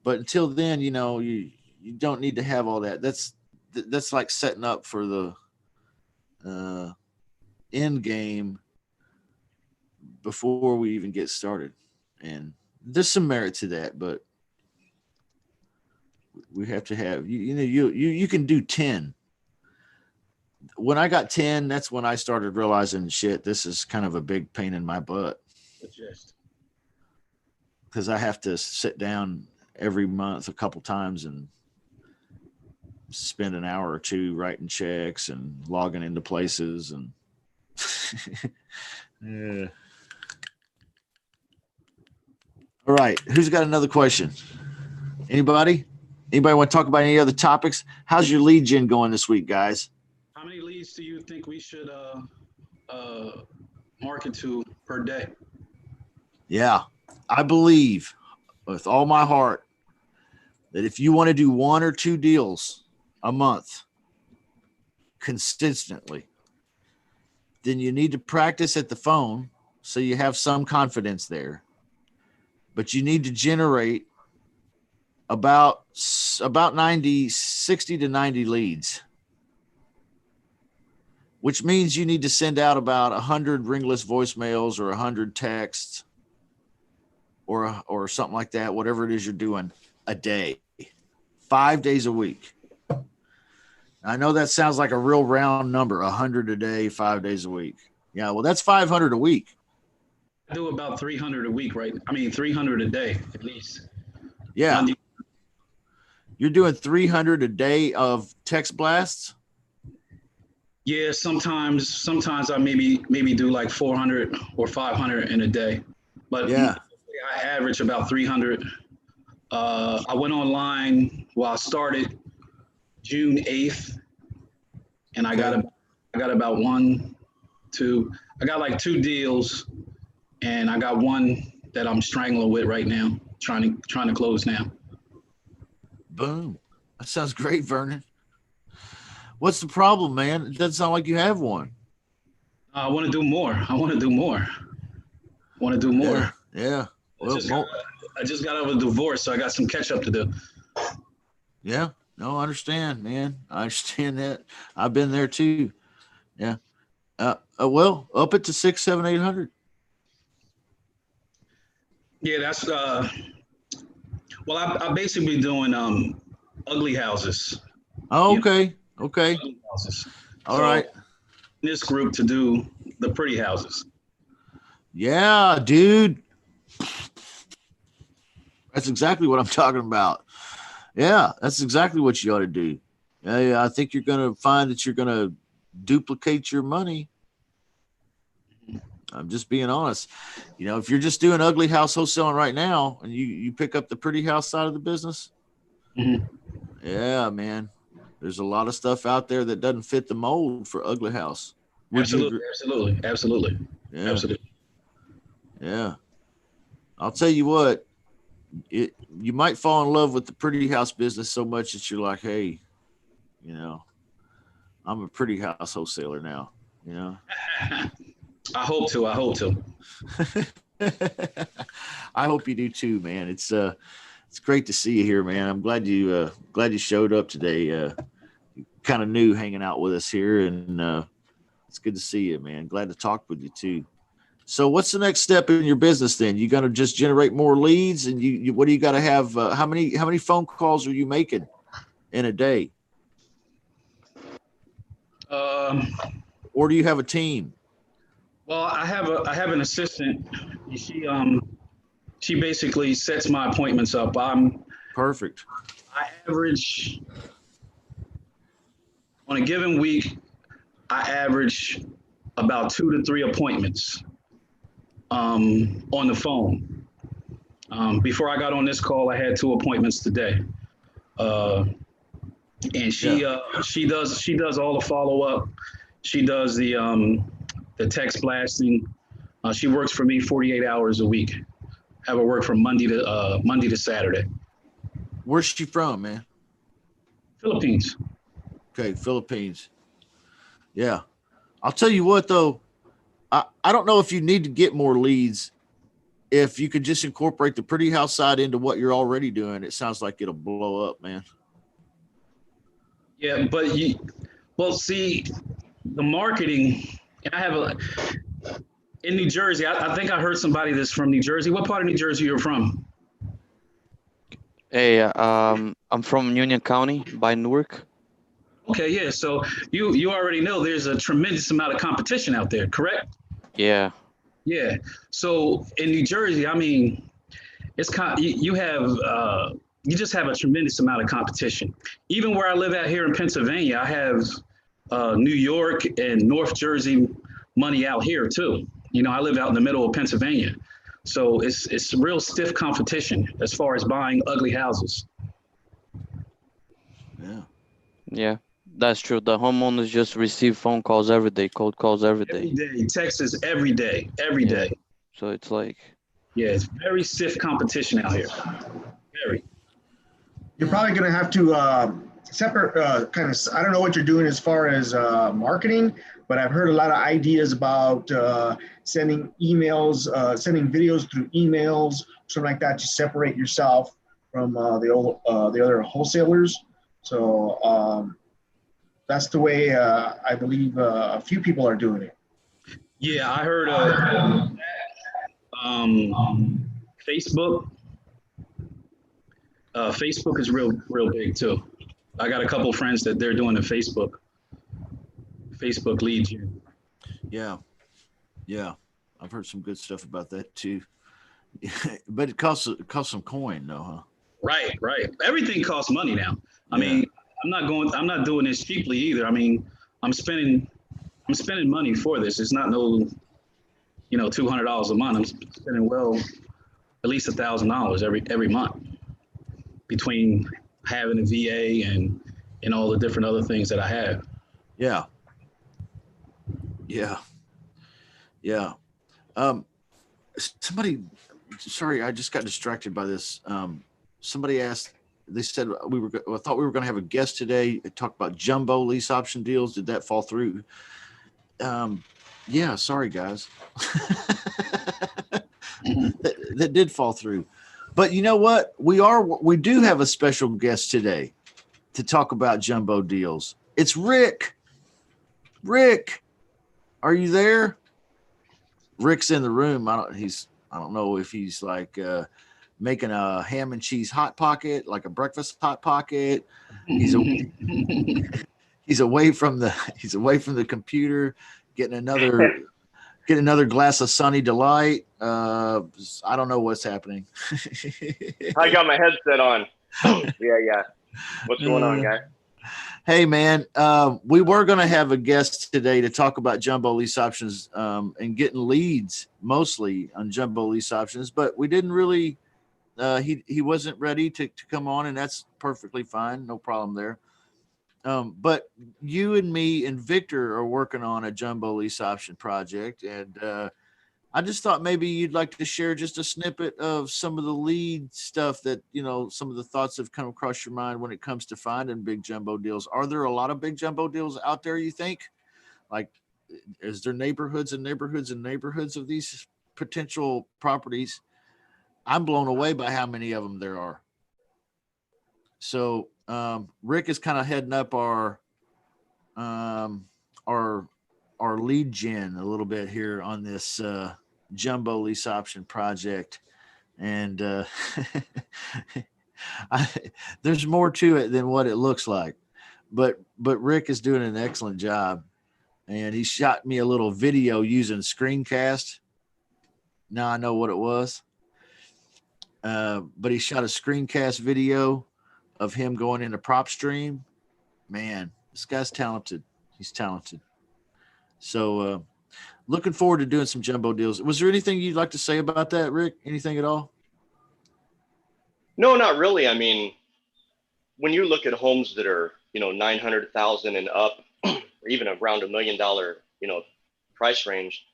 But until then, you don't need to have all that. That's like setting up for the end game before we even get started. And there's some merit to that, but we have to have you can do 10. When I got 10, that's when I started realizing, shit, this is kind of a big pain in my butt. Because I have to sit down every month a couple times and spend an hour or two writing checks and logging into places and yeah. All right, who's got another question? Anybody want to talk about any other topics? How's your lead gen going this week, guys? How many leads do you think we should market to per day? Yeah, I believe with all my heart that if you want to do 1 or 2 deals a month consistently, then you need to practice at the phone so you have some confidence there. But you need to generate about 60 to 90 leads, which means you need to send out about 100 ringless voicemails or 100 texts or something like that, whatever it is you're doing a day, 5 days a week. I know that sounds like a real round number, 100 a day, 5 days a week. Yeah, well, that's 500 a week. I do about 300 a week, right? 300 a day at least. Yeah. You're doing 300 a day of text blasts? Yeah, sometimes I maybe do like 400 or 500 in a day. But yeah, I average about 300. I went online, I started June 8th, and I got about I got like 2 deals, and I got one that I'm strangling with right now, trying to close now. Boom. That sounds great, Vernon. What's the problem, man? It doesn't sound like you have one. I want to do more. Yeah. Well, I just got out of a divorce, so I got some catch up to do. Yeah. No, I understand, man. I understand that. I've been there too. Yeah. Well, up it to 600, 700, 800. Yeah, that's I'm basically doing ugly houses. Oh, okay. Okay. Ugly houses. All right. This group to do the pretty houses. Yeah, dude. That's exactly what I'm talking about. Yeah, that's exactly what you ought to do. Yeah, I think you're going to find that you're going to duplicate your money. I'm just being honest. If you're just doing ugly house wholesaling right now and you pick up the pretty house side of the business, yeah, man, there's a lot of stuff out there that doesn't fit the mold for ugly house. Absolutely. Yeah. Absolutely. Yeah. I'll tell you what, you might fall in love with the pretty house business so much that you're like, hey, I'm a pretty house wholesaler now, I hope to. I hope you do too, man. It's great to see you here, man. I'm glad you showed up today. Kind of new hanging out with us here, and it's good to see you, man. Glad to talk with you too. So what's the next step in your business then? You gonna just generate more leads, and you what do you got to have? How many phone calls are you making in a day? Or do you have a team? Well, I have an assistant. She basically sets my appointments up. Perfect. I average on a given week, I average about 2 to 3 appointments on the phone. Before I got on this call, I had 2 appointments today. And she does all the follow up. She does the text blasting. She works for me 48 hours a week. Have her work from Monday to Saturday. Where's she from, man? Philippines. Okay, Philippines. Yeah. I'll tell you what, though. I don't know if you need to get more leads. If you could just incorporate the pretty house side into what you're already doing, it sounds like it'll blow up, man. Yeah, but see, the marketing, and I have in New Jersey, I think I heard somebody that's from New Jersey. What part of New Jersey you're from? Hey, I'm from Union County by Newark. Okay, yeah. So you already know there's a tremendous amount of competition out there, correct? Yeah. Yeah. So in New Jersey, I mean, it's you just have a tremendous amount of competition. Even where I live out here in Pennsylvania, I have New York and North Jersey money out here too. You know, I live out in the middle of Pennsylvania. So it's real stiff competition as far as buying ugly houses. Yeah. Yeah, that's true. The homeowners just receive phone calls every day, cold calls every day. Every day, Texas every day. So it's like, yeah, it's very stiff competition out here. Very. You're probably going to have to separate kind of, I don't know what you're doing as far as marketing, but I've heard a lot of ideas about sending emails, sending videos through emails, something like that, to separate yourself from the other wholesalers. So that's the way I believe a few people are doing it. Yeah, I heard Facebook. Facebook is real big too. I got a couple friends that they're doing the Facebook lead gen. Yeah. Yeah. I've heard some good stuff about that too. But it costs some coin though, huh? Right. Everything costs money now. I mean, I'm not doing this cheaply either. I mean, I'm spending money for this. It's not no, $200 a month. I'm spending at least $1,000 every month between having a VA and all the different other things that I have. Yeah. Somebody, sorry, I just got distracted by this. Somebody asked, they said I thought we were going to have a guest today to talk about jumbo lease option deals. Did that fall through? Yeah, sorry guys. that did fall through. But you know what? We do have a special guest today to talk about jumbo deals. It's Rick. Rick, are you there? Rick's in the room. I don't know if he's like making a ham and cheese hot pocket, like a breakfast hot pocket. He's away from the computer, getting another glass of Sunny Delight. I don't know what's happening. I got my headset on. Yeah. What's going on, guys? Hey, man, we were going to have a guest today to talk about jumbo lease options and getting leads mostly on jumbo lease options, but we didn't really he wasn't ready to come on, and that's perfectly fine. No problem there. But you and me and Victor are working on a jumbo lease option project, and I just thought maybe you'd like to share just a snippet of some of the lead stuff that, some of the thoughts have come across your mind when it comes to finding big jumbo deals. Are there a lot of big jumbo deals out there, you think? Like, is there neighborhoods and neighborhoods and neighborhoods of these potential properties? I'm blown away by how many of them there are. So Rick is kind of heading up our lead gen a little bit here on this jumbo lease option project, and there's more to it than what it looks like, but Rick is doing an excellent job, and he shot me a little video using Screencast. Now I know what it was, but he shot a Screencast video of him going into PropStream. Man, this guy's talented. He's talented. So looking forward to doing some jumbo deals. Was there anything you'd like to say about that, Rick? Anything at all? No, not really. I mean, when you look at homes that are, 900,000 and up, or even around $1 million, price range,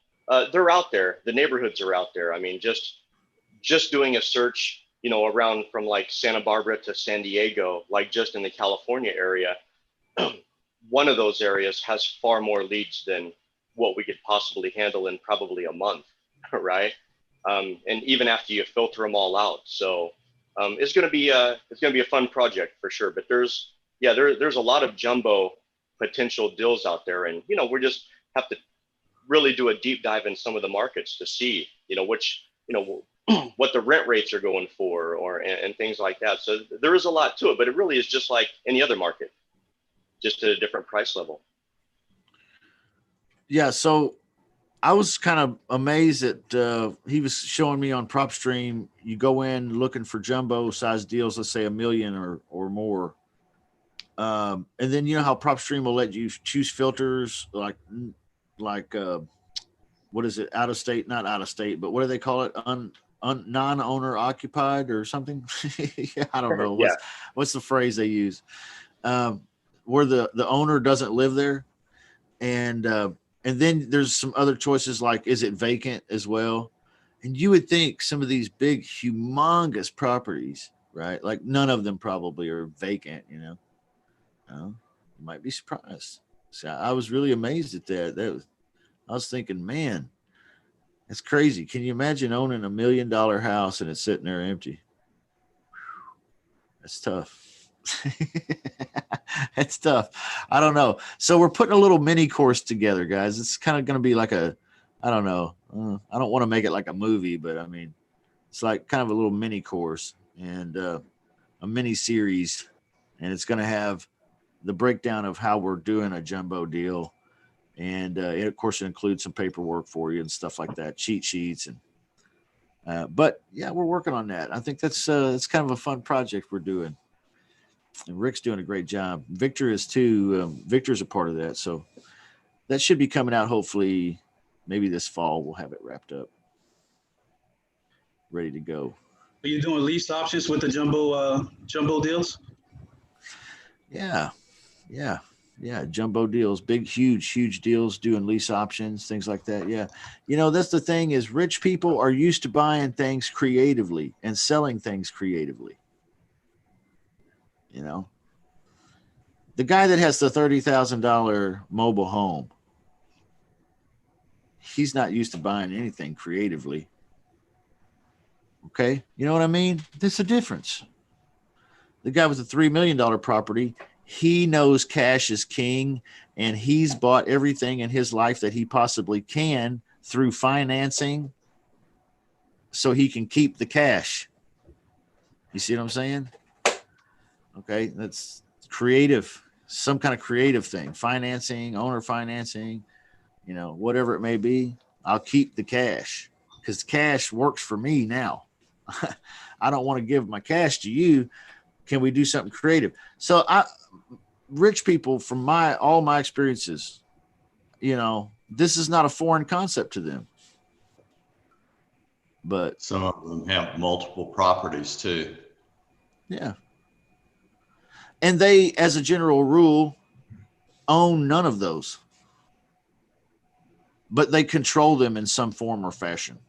they're out there. The neighborhoods are out there. I mean, just doing a search, around from like Santa Barbara to San Diego, like just in the California area, one of those areas has far more leads than what we could possibly handle in probably a month, right? And even after you filter them all out. So it's going to be a fun project for sure. But there's a lot of jumbo potential deals out there, and we just have to really do a deep dive in some of the markets to see which what the rent rates are going for, and things like that. So there is a lot to it, but it really is just like any other market, just at a different price level. Yeah. So I was kind of amazed that he was showing me on PropStream. You go in looking for jumbo size deals, let's say $1 million or more. And then how PropStream will let you choose filters like what is it? Not out of state, but what do they call it? Non-owner occupied or something? Yeah, I don't know. What's the phrase they use? Where the owner doesn't live there. And then there's some other choices like, is it vacant as well? And you would think some of these big, humongous properties, right? Like none of them probably are vacant, You might be surprised. So I was really amazed at that. I was thinking, man, it's crazy. Can you imagine owning $1 million house and it's sitting there empty? That's tough. That's tough. I don't know. So we're putting a little mini course together, guys. It's kind of going to be like I don't know. I don't want to make it like a movie, but I mean, it's like kind of a little mini course and a mini series. And it's going to have the breakdown of how we're doing a jumbo deal. And it, of course, includes some paperwork for you and stuff like that, cheat sheets. But yeah, we're working on that. I think that's kind of a fun project we're doing. And Rick's doing a great job. Victor is too. Victor's a part of that. So that should be coming out hopefully maybe this fall. We'll have it wrapped up, ready to go. Are you doing lease options with the jumbo deals? Yeah. Jumbo deals, big, huge deals, doing lease options, things like that. Yeah. That's the thing is rich people are used to buying things creatively and selling things creatively. The guy that has the $30,000 mobile home, he's not used to buying anything creatively. Okay. You know what I mean? There's a difference. The guy with the $3 million property, he knows cash is king, and he's bought everything in his life that he possibly can through financing so he can keep the cash. You see what I'm saying? Okay, that's creative, some kind of creative thing, financing, owner financing, whatever it may be. I'll keep the cash because cash works for me now. I don't want to give my cash to you. Can we do something creative? So rich people, from all my experiences, this is not a foreign concept to them. But some of them have multiple properties too. Yeah. And they, as a general rule, own none of those. But they control them in some form or fashion.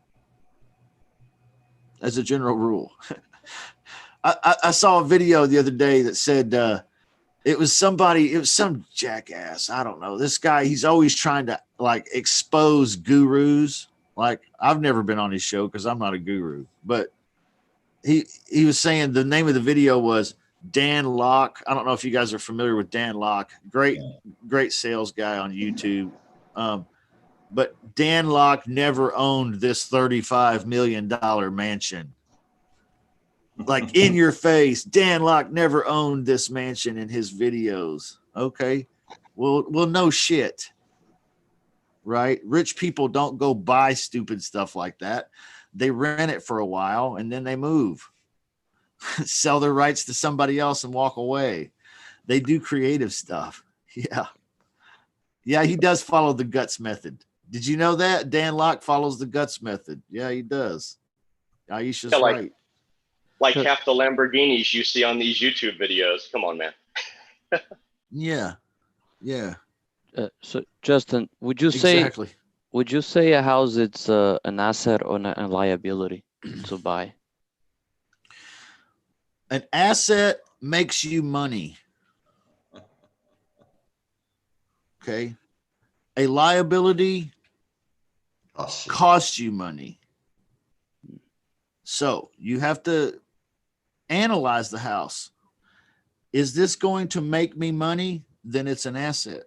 As a general rule. I saw a video the other day that said it was some jackass. I don't know. This guy, he's always trying to expose gurus. I've never been on his show because I'm not a guru, but he was saying the name of the video was Dan Lok. I don't know if you guys are familiar with Dan Lok. Great sales guy on YouTube. But Dan Lok never owned this $35 million mansion. In your face, Dan Lok never owned this mansion in his videos. Okay. Well, no shit. Right? Rich people don't go buy stupid stuff like that. They rent it for a while and then they move. Sell their rights to somebody else and walk away. They do creative stuff. Yeah. Yeah, he does follow the guts method. Did you know that? Dan Lok follows the guts method. Yeah, he does. Aisha's right. like half the Lamborghinis you see on these YouTube videos. Come on, man. Yeah. Yeah. So Justin, would you say Exactly. a house it's an asset or a liability to buy? An asset makes you money. Okay. A liability costs you money. So you have to analyze the house. Is this going to make me money? Then it's an asset.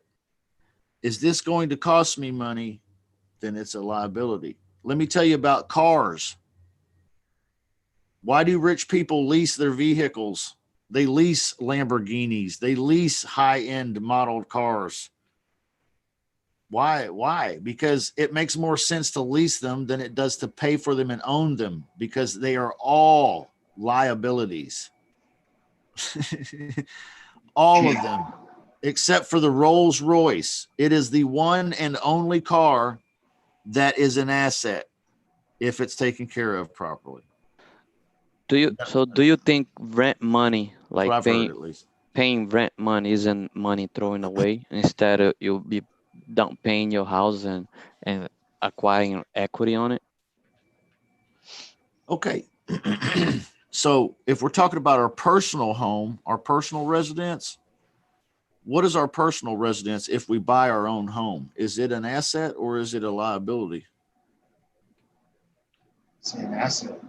Is this going to cost me money? Then it's a liability. Let me tell you about cars. Why do rich people lease their vehicles? They lease Lamborghinis. They lease high-end modeled cars. Why? Because it makes more sense to lease them than it does to pay for them and own them, because they are all liabilities. All of them, except for the Rolls Royce. It is the one and only car that is an asset if it's taken care of properly. Do you think rent money, That's what like I've heard, at least. paying rent money, isn't money thrown away? Instead of you'll be don't paying your house and acquiring equity on it? Okay. So if we're talking about our personal home, our personal residence, what is our personal residence if we buy our own home? Is it an asset or is it a liability? It's an asset.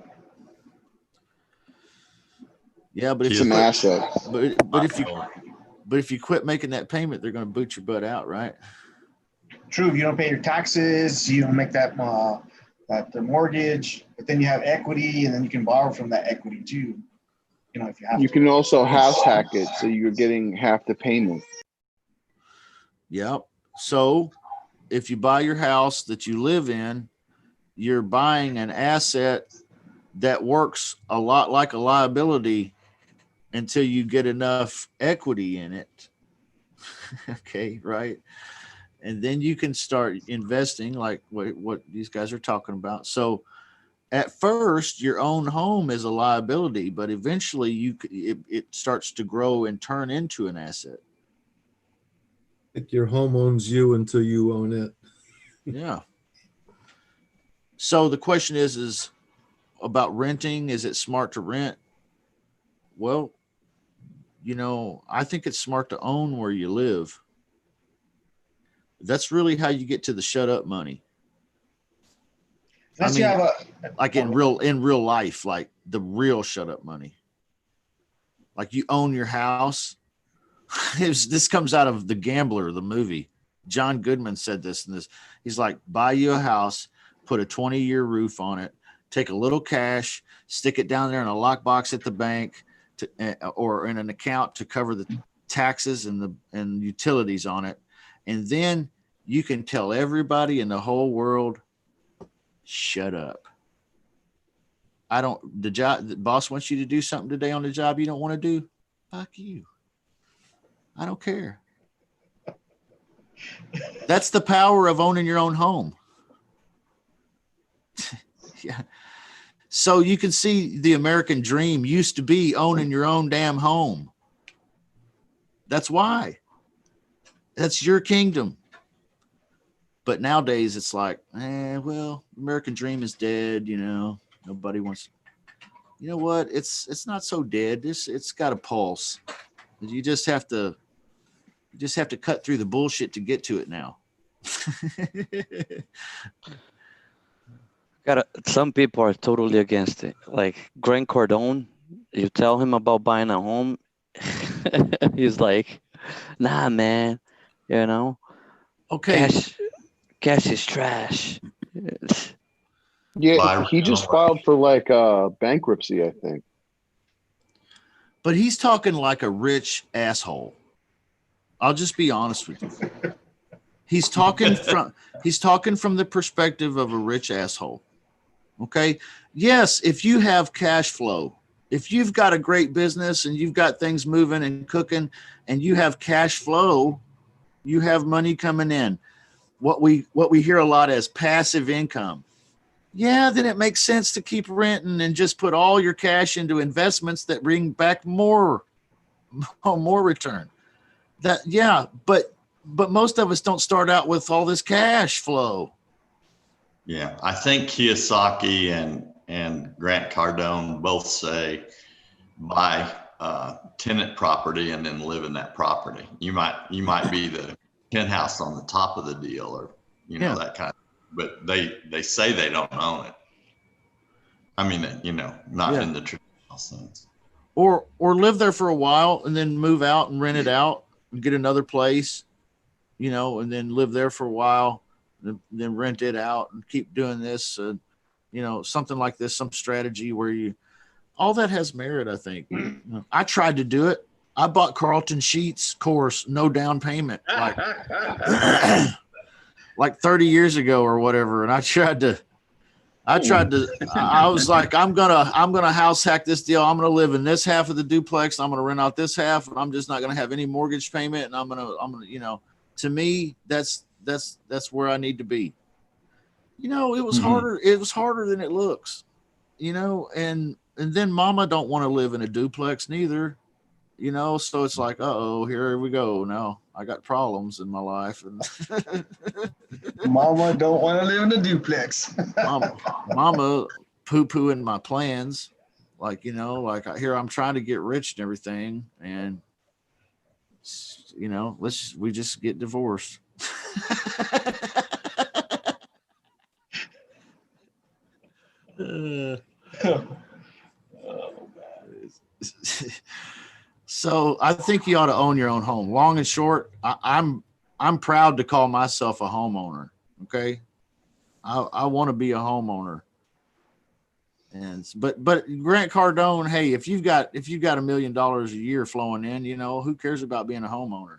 Yeah, but It's an asset. But if you quit making that payment, they're going to boot your butt out, right? True, if you don't pay your taxes, you don't make that the mortgage, but then you have equity, and then you can borrow from that equity too. You know, if you have. You can also house hack it, so you're getting half the payment. Yep. So if you buy your house that you live in, you're buying an asset that works a lot like a liability until you get enough equity in it. Okay, right? And then you can start investing like what these guys are talking about. So at first, your own home is a liability, but eventually it starts to grow and turn into an asset. Like your home owns you until you own it. Yeah. So the question is about renting. Is it smart to rent? Well, I think it's smart to own where you live. That's really how you get to the shut up money. Unless you have like in real life, like the real shut up money. Like you own your house. This comes out of The Gambler, the movie. John Goodman said this in this. He's like, buy you a house, put a 20-year roof on it, take a little cash, stick it down there in a lockbox at the bank or in an account to cover the taxes and utilities on it. And then you can tell everybody in the whole world, shut up. The boss wants you to do something today on the job you don't want to do. Fuck you. I don't care. That's the power of owning your own home. Yeah. So you can see the American dream used to be owning your own damn home. That's why. That's your kingdom. But nowadays it's like, well, American dream is dead. Nobody wants. You know what? It's not so dead. It's got a pulse. You just have to cut through the bullshit to get to it now. Some people are totally against it. Like Grant Cardone, you tell him about buying a home, he's like, nah, man, Okay. Cash is trash. Yeah, he just filed for bankruptcy, I think. But he's talking like a rich asshole. I'll just be honest with you. He's talking from the perspective of a rich asshole. Okay. Yes, if you have cash flow, if you've got a great business and you've got things moving and cooking and you have cash flow, you have money coming in. What we hear a lot as passive income. yeah, then it makes sense to keep renting and just put all your cash into investments that bring back more return. That, yeah, but most of us don't start out with all this cash flow. Yeah, I think Kiyosaki and Grant Cardone both say buy tenant property and then live in that property. You might be the penthouse on the top of the deal, or that kind of, but they say they don't own it. I mean, not in the traditional sense. Or live there for a while and then move out and rent it out and get another place, and then live there for a while, and then rent it out and keep doing this, something like this, some strategy where all that has merit, I think. I tried to do it. I bought Carlton Sheets course, no down payment, like 30 years ago or whatever. And I was like, I'm gonna house hack this deal. I'm gonna live in this half of the duplex. I'm gonna rent out this half, and I'm just not gonna have any mortgage payment. And I'm gonna, to me, that's where I need to be. It was harder. It was harder than it looks, and then mama don't want to live in a duplex neither, so it's like, uh-oh, here we go. Now I got problems in my life. And Mama don't want to live in a duplex. mama poo-pooing my plans. Like, here I'm trying to get rich and everything. And, we just get divorced. So I think you ought to own your own home. Long and short, I'm proud to call myself a homeowner. Okay, I want to be a homeowner. And but Grant Cardone, hey, if you've got $1 million a year flowing in, who cares about being a homeowner?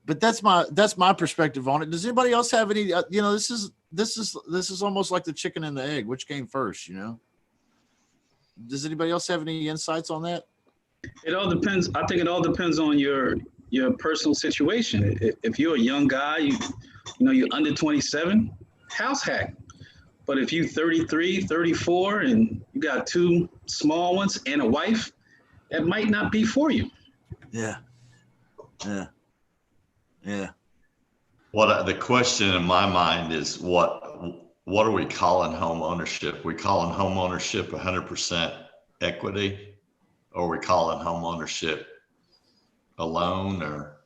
But that's my perspective on it. Does anybody else have any? This is almost like the chicken and the egg. Which came first? Does anybody else have any insights on that? It all depends. I think it all depends on your personal situation. If you're a young guy, you're under 27, house hack. But if you 33, 34, and you got 2 small ones and a wife, that might not be for you. Yeah. The question in my mind is what are we calling home ownership? We calling home ownership 100% equity, or are we calling home ownership a loan? Or,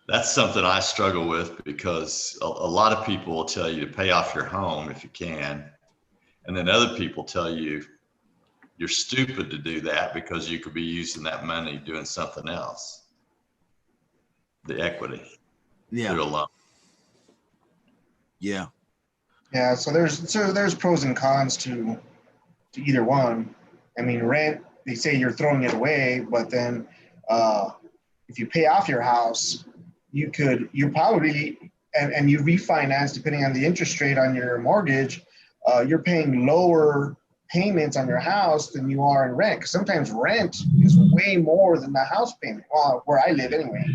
that's something I struggle with, because a lot of people will tell you to pay off your home if you can. And then other people tell you you're stupid to do that because you could be using that money doing something else. The equity. Yeah. Through a loan. Yeah. Yeah, so there's pros and cons to either one. I mean, rent, they say you're throwing it away, but then if you pay off your house, you probably, and you refinance, depending on the interest rate on your mortgage, you're paying lower payments on your house than you are in rent. 'Cause sometimes rent is way more than the house payment. Well, where I live anyway.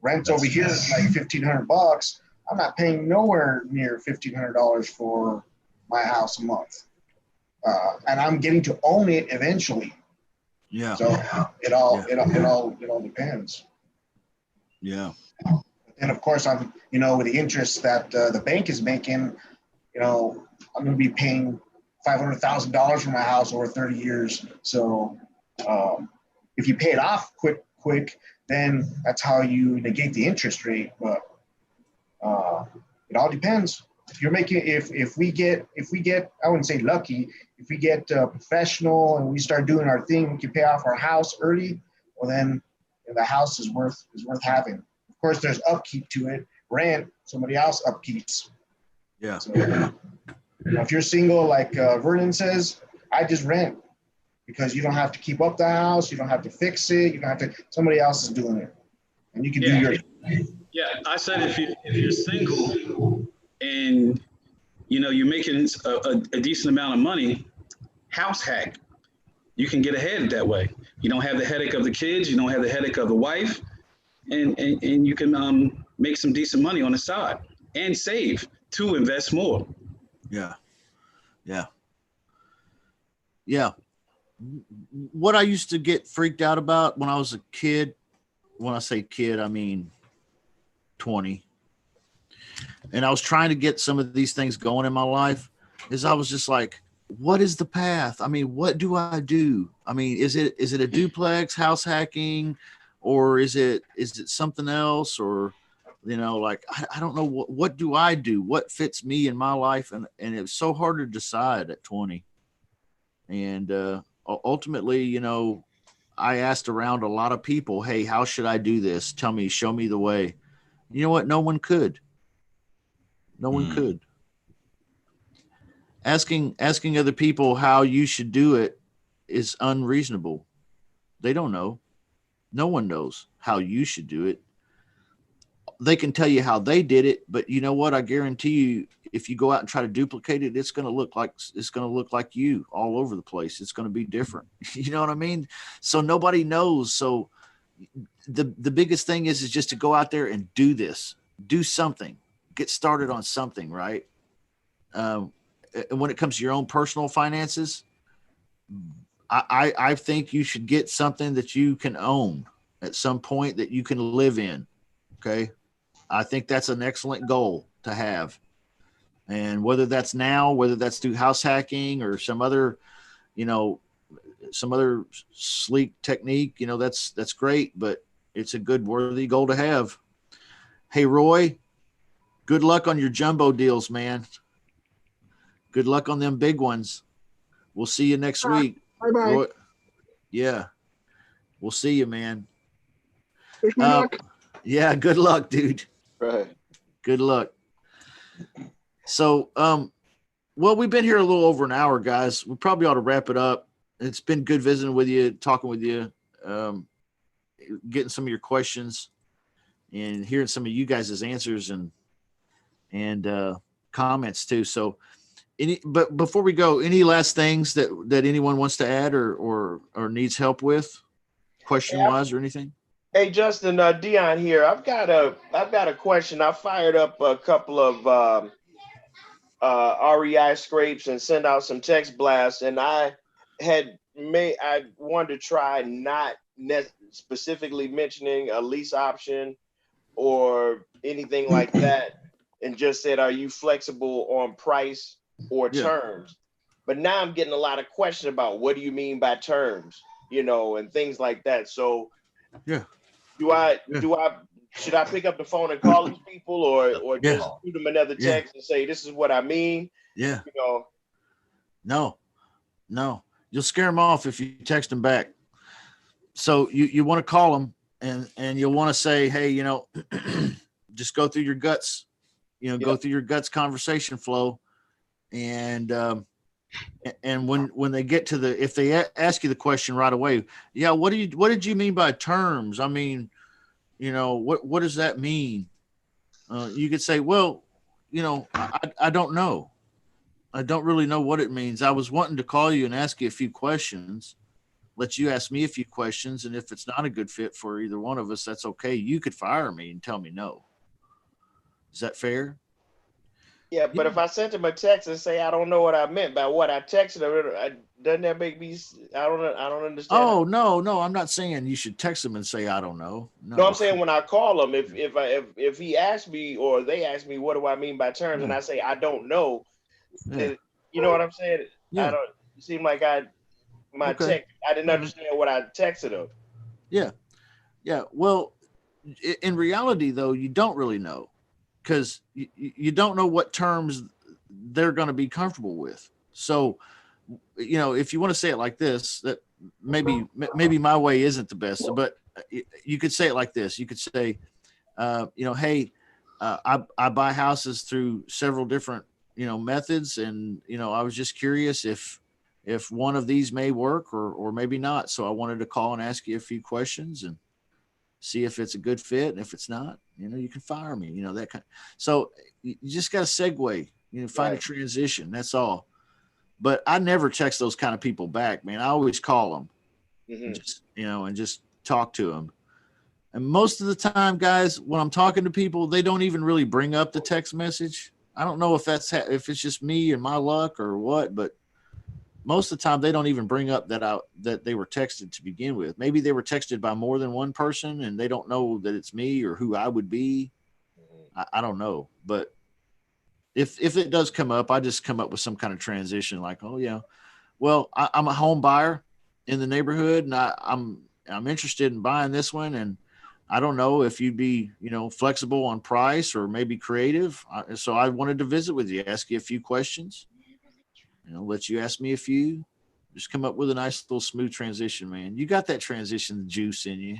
Rent over here is like $1,500. I'm not paying nowhere near $1,500 for my house a month. And I'm getting to own it eventually. Yeah. So it all depends. Yeah. And of course, I'm, with the interest that the bank is making, I'm going to be paying $500,000 for my house over 30 years. So if you pay it off quick, then that's how you negate the interest rate. But it all depends. If you're making, if we get, I wouldn't say lucky, if we get professional and we start doing our thing, we can pay off our house early. Well, then the house is worth having. Of course, there's upkeep to it. Rent, somebody else upkeeps. Yeah. So, if you're single, like Vernon says, I just rent, because you don't have to keep up the house, you don't have to fix it, you don't have to. Somebody else is doing it, and you can do your. Yeah, I said if you're single and you're making a decent amount of money, house hack. You can get ahead that way. You don't have the headache of the kids. You don't have the headache of the wife, and you can make some decent money on the side and save to invest more. Yeah. Yeah. Yeah. What I used to get freaked out about when I was a kid, when I say kid, I mean 20. And I was trying to get some of these things going in my life, is I was just like, what is the path? I mean, what do I do? I mean, is it a duplex, house hacking, or is it something else? Or, like, I don't know, what do I do? What fits me in my life? And it was so hard to decide at 20. And ultimately, I asked around a lot of people, hey, how should I do this? Tell me, show me the way. You know what? No one could. No one could. Asking other people how you should do it is unreasonable. They don't know. No one knows how you should do it. They can tell you how they did it, but you know what? I guarantee you, if you go out and try to duplicate it, it's going to look like you all over the place. It's going to be different. You know what I mean? So nobody knows. So the biggest thing is just to go out there and do this, do something, get started on something, right? And when it comes to your own personal finances, I think you should get something that you can own at some point, that you can live in. Okay. I think that's an excellent goal to have. And whether that's now, whether that's through house hacking or some other sleek technique, that's great, but it's a good, worthy goal to have. Hey, Roy, good luck on your jumbo deals, man. Good luck on them big ones. We'll see you next week. Bye-bye. Roy, yeah. We'll see you, man. Wish me luck. Yeah, good luck, dude. Right. Good luck. So, well, we've been here a little over an hour, guys. We probably ought to wrap it up. It's been good visiting with you, talking with you, getting some of your questions and hearing some of you guys' answers and comments too. So, but before we go, any last things that anyone wants to add or needs help with, question wise or anything? Hey, Justin, Dion here. I've got a question. I fired up a couple of REI scrapes and sent out some text blasts, and I wanted to try not specifically mentioning a lease option or anything like that, and just said, are you flexible on price or terms? But now I'm getting a lot of questions about what do you mean by terms, and things like that. So should I pick up the phone and call these people or just shoot them another text and say, this is what I mean? Yeah. No, you'll scare them off if you text them back. So you want to call them and you'll want to say, hey, just go through your guts, go through your guts conversation flow. And when they get to if they ask you the question right away, what did you mean by terms? I mean, what does that mean? You could say, well, I don't know. I don't really know what it means. I was wanting to call you and ask you a few questions, let you ask me a few questions. And if it's not a good fit for either one of us, that's okay. You could fire me and tell me no. Is that fair? Yeah, but if I sent him a text and say I don't know what I meant by what I texted him, doesn't that make me? I don't understand. Oh no, I'm not saying you should text him and say I don't know. No, I'm saying when I call him, if he asks me or they ask me what do I mean by terms, and I say I don't know, you know what I'm saying? Yeah. I don't. It seemed like text. I didn't understand what I texted him. Yeah. Well, in reality, though, you don't really know. Because you don't know what terms they're going to be comfortable with. So, if you want to say it like this, that maybe my way isn't the best, but you could say it like this. You could say, hey, I buy houses through several different, methods. And, I was just curious if one of these may work or maybe not. So I wanted to call and ask you a few questions and see if it's a good fit. And if it's not, you can fire me, that kind. So you just got to segue, find a transition. That's all. But I never text those kind of people back, man. I always call them, and just talk to them. And most of the time, guys, when I'm talking to people, they don't even really bring up the text message. I don't know if that's if it's just me and my luck or what, but most of the time they don't even bring up that they were texted to begin with. Maybe they were texted by more than one person and they don't know that it's me or who I would be. I don't know, but if it does come up, I just come up with some kind of transition like, oh yeah, well, I'm a home buyer in the neighborhood and I'm interested in buying this one. And I don't know if you'd be, flexible on price or maybe creative. So I wanted to visit with you, ask you a few questions, let you ask me a few, just come up with a nice little smooth transition, man. You got that transition juice in you.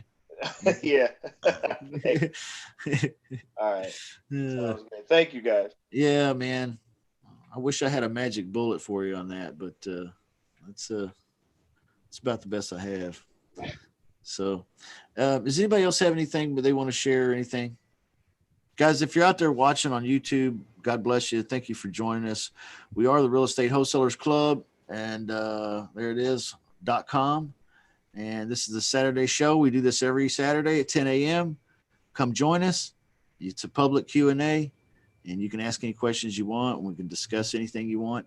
Yeah. All right. Sounds good. Thank you, guys. Yeah, man. I wish I had a magic bullet for you on that, but it's about the best I have. So, does anybody else have anything that they want to share or anything? Guys, if you're out there watching on YouTube, God bless you. Thank you for joining us. We are the Real Estate Wholesalers Club, and there it is, .com. And this is the Saturday show. We do this every Saturday at 10 a.m. Come join us. It's a public Q&A, and you can ask any questions you want. We can discuss anything you want.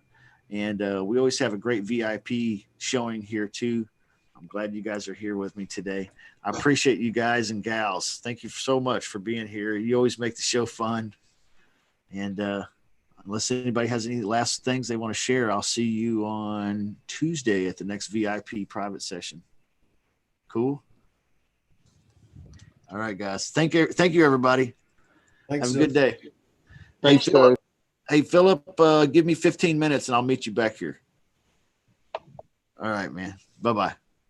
And we always have a great VIP showing here, too. I'm glad you guys are here with me today. I appreciate you guys and gals. Thank you so much for being here. You always make the show fun. And unless anybody has any last things they want to share, I'll see you on Tuesday at the next VIP private session. Cool. All right, guys. Thank you, everybody. Thanks, have a good day. Thanks, guys. Hey, Philip, give me 15 minutes and I'll meet you back here. All right, man. Bye-bye.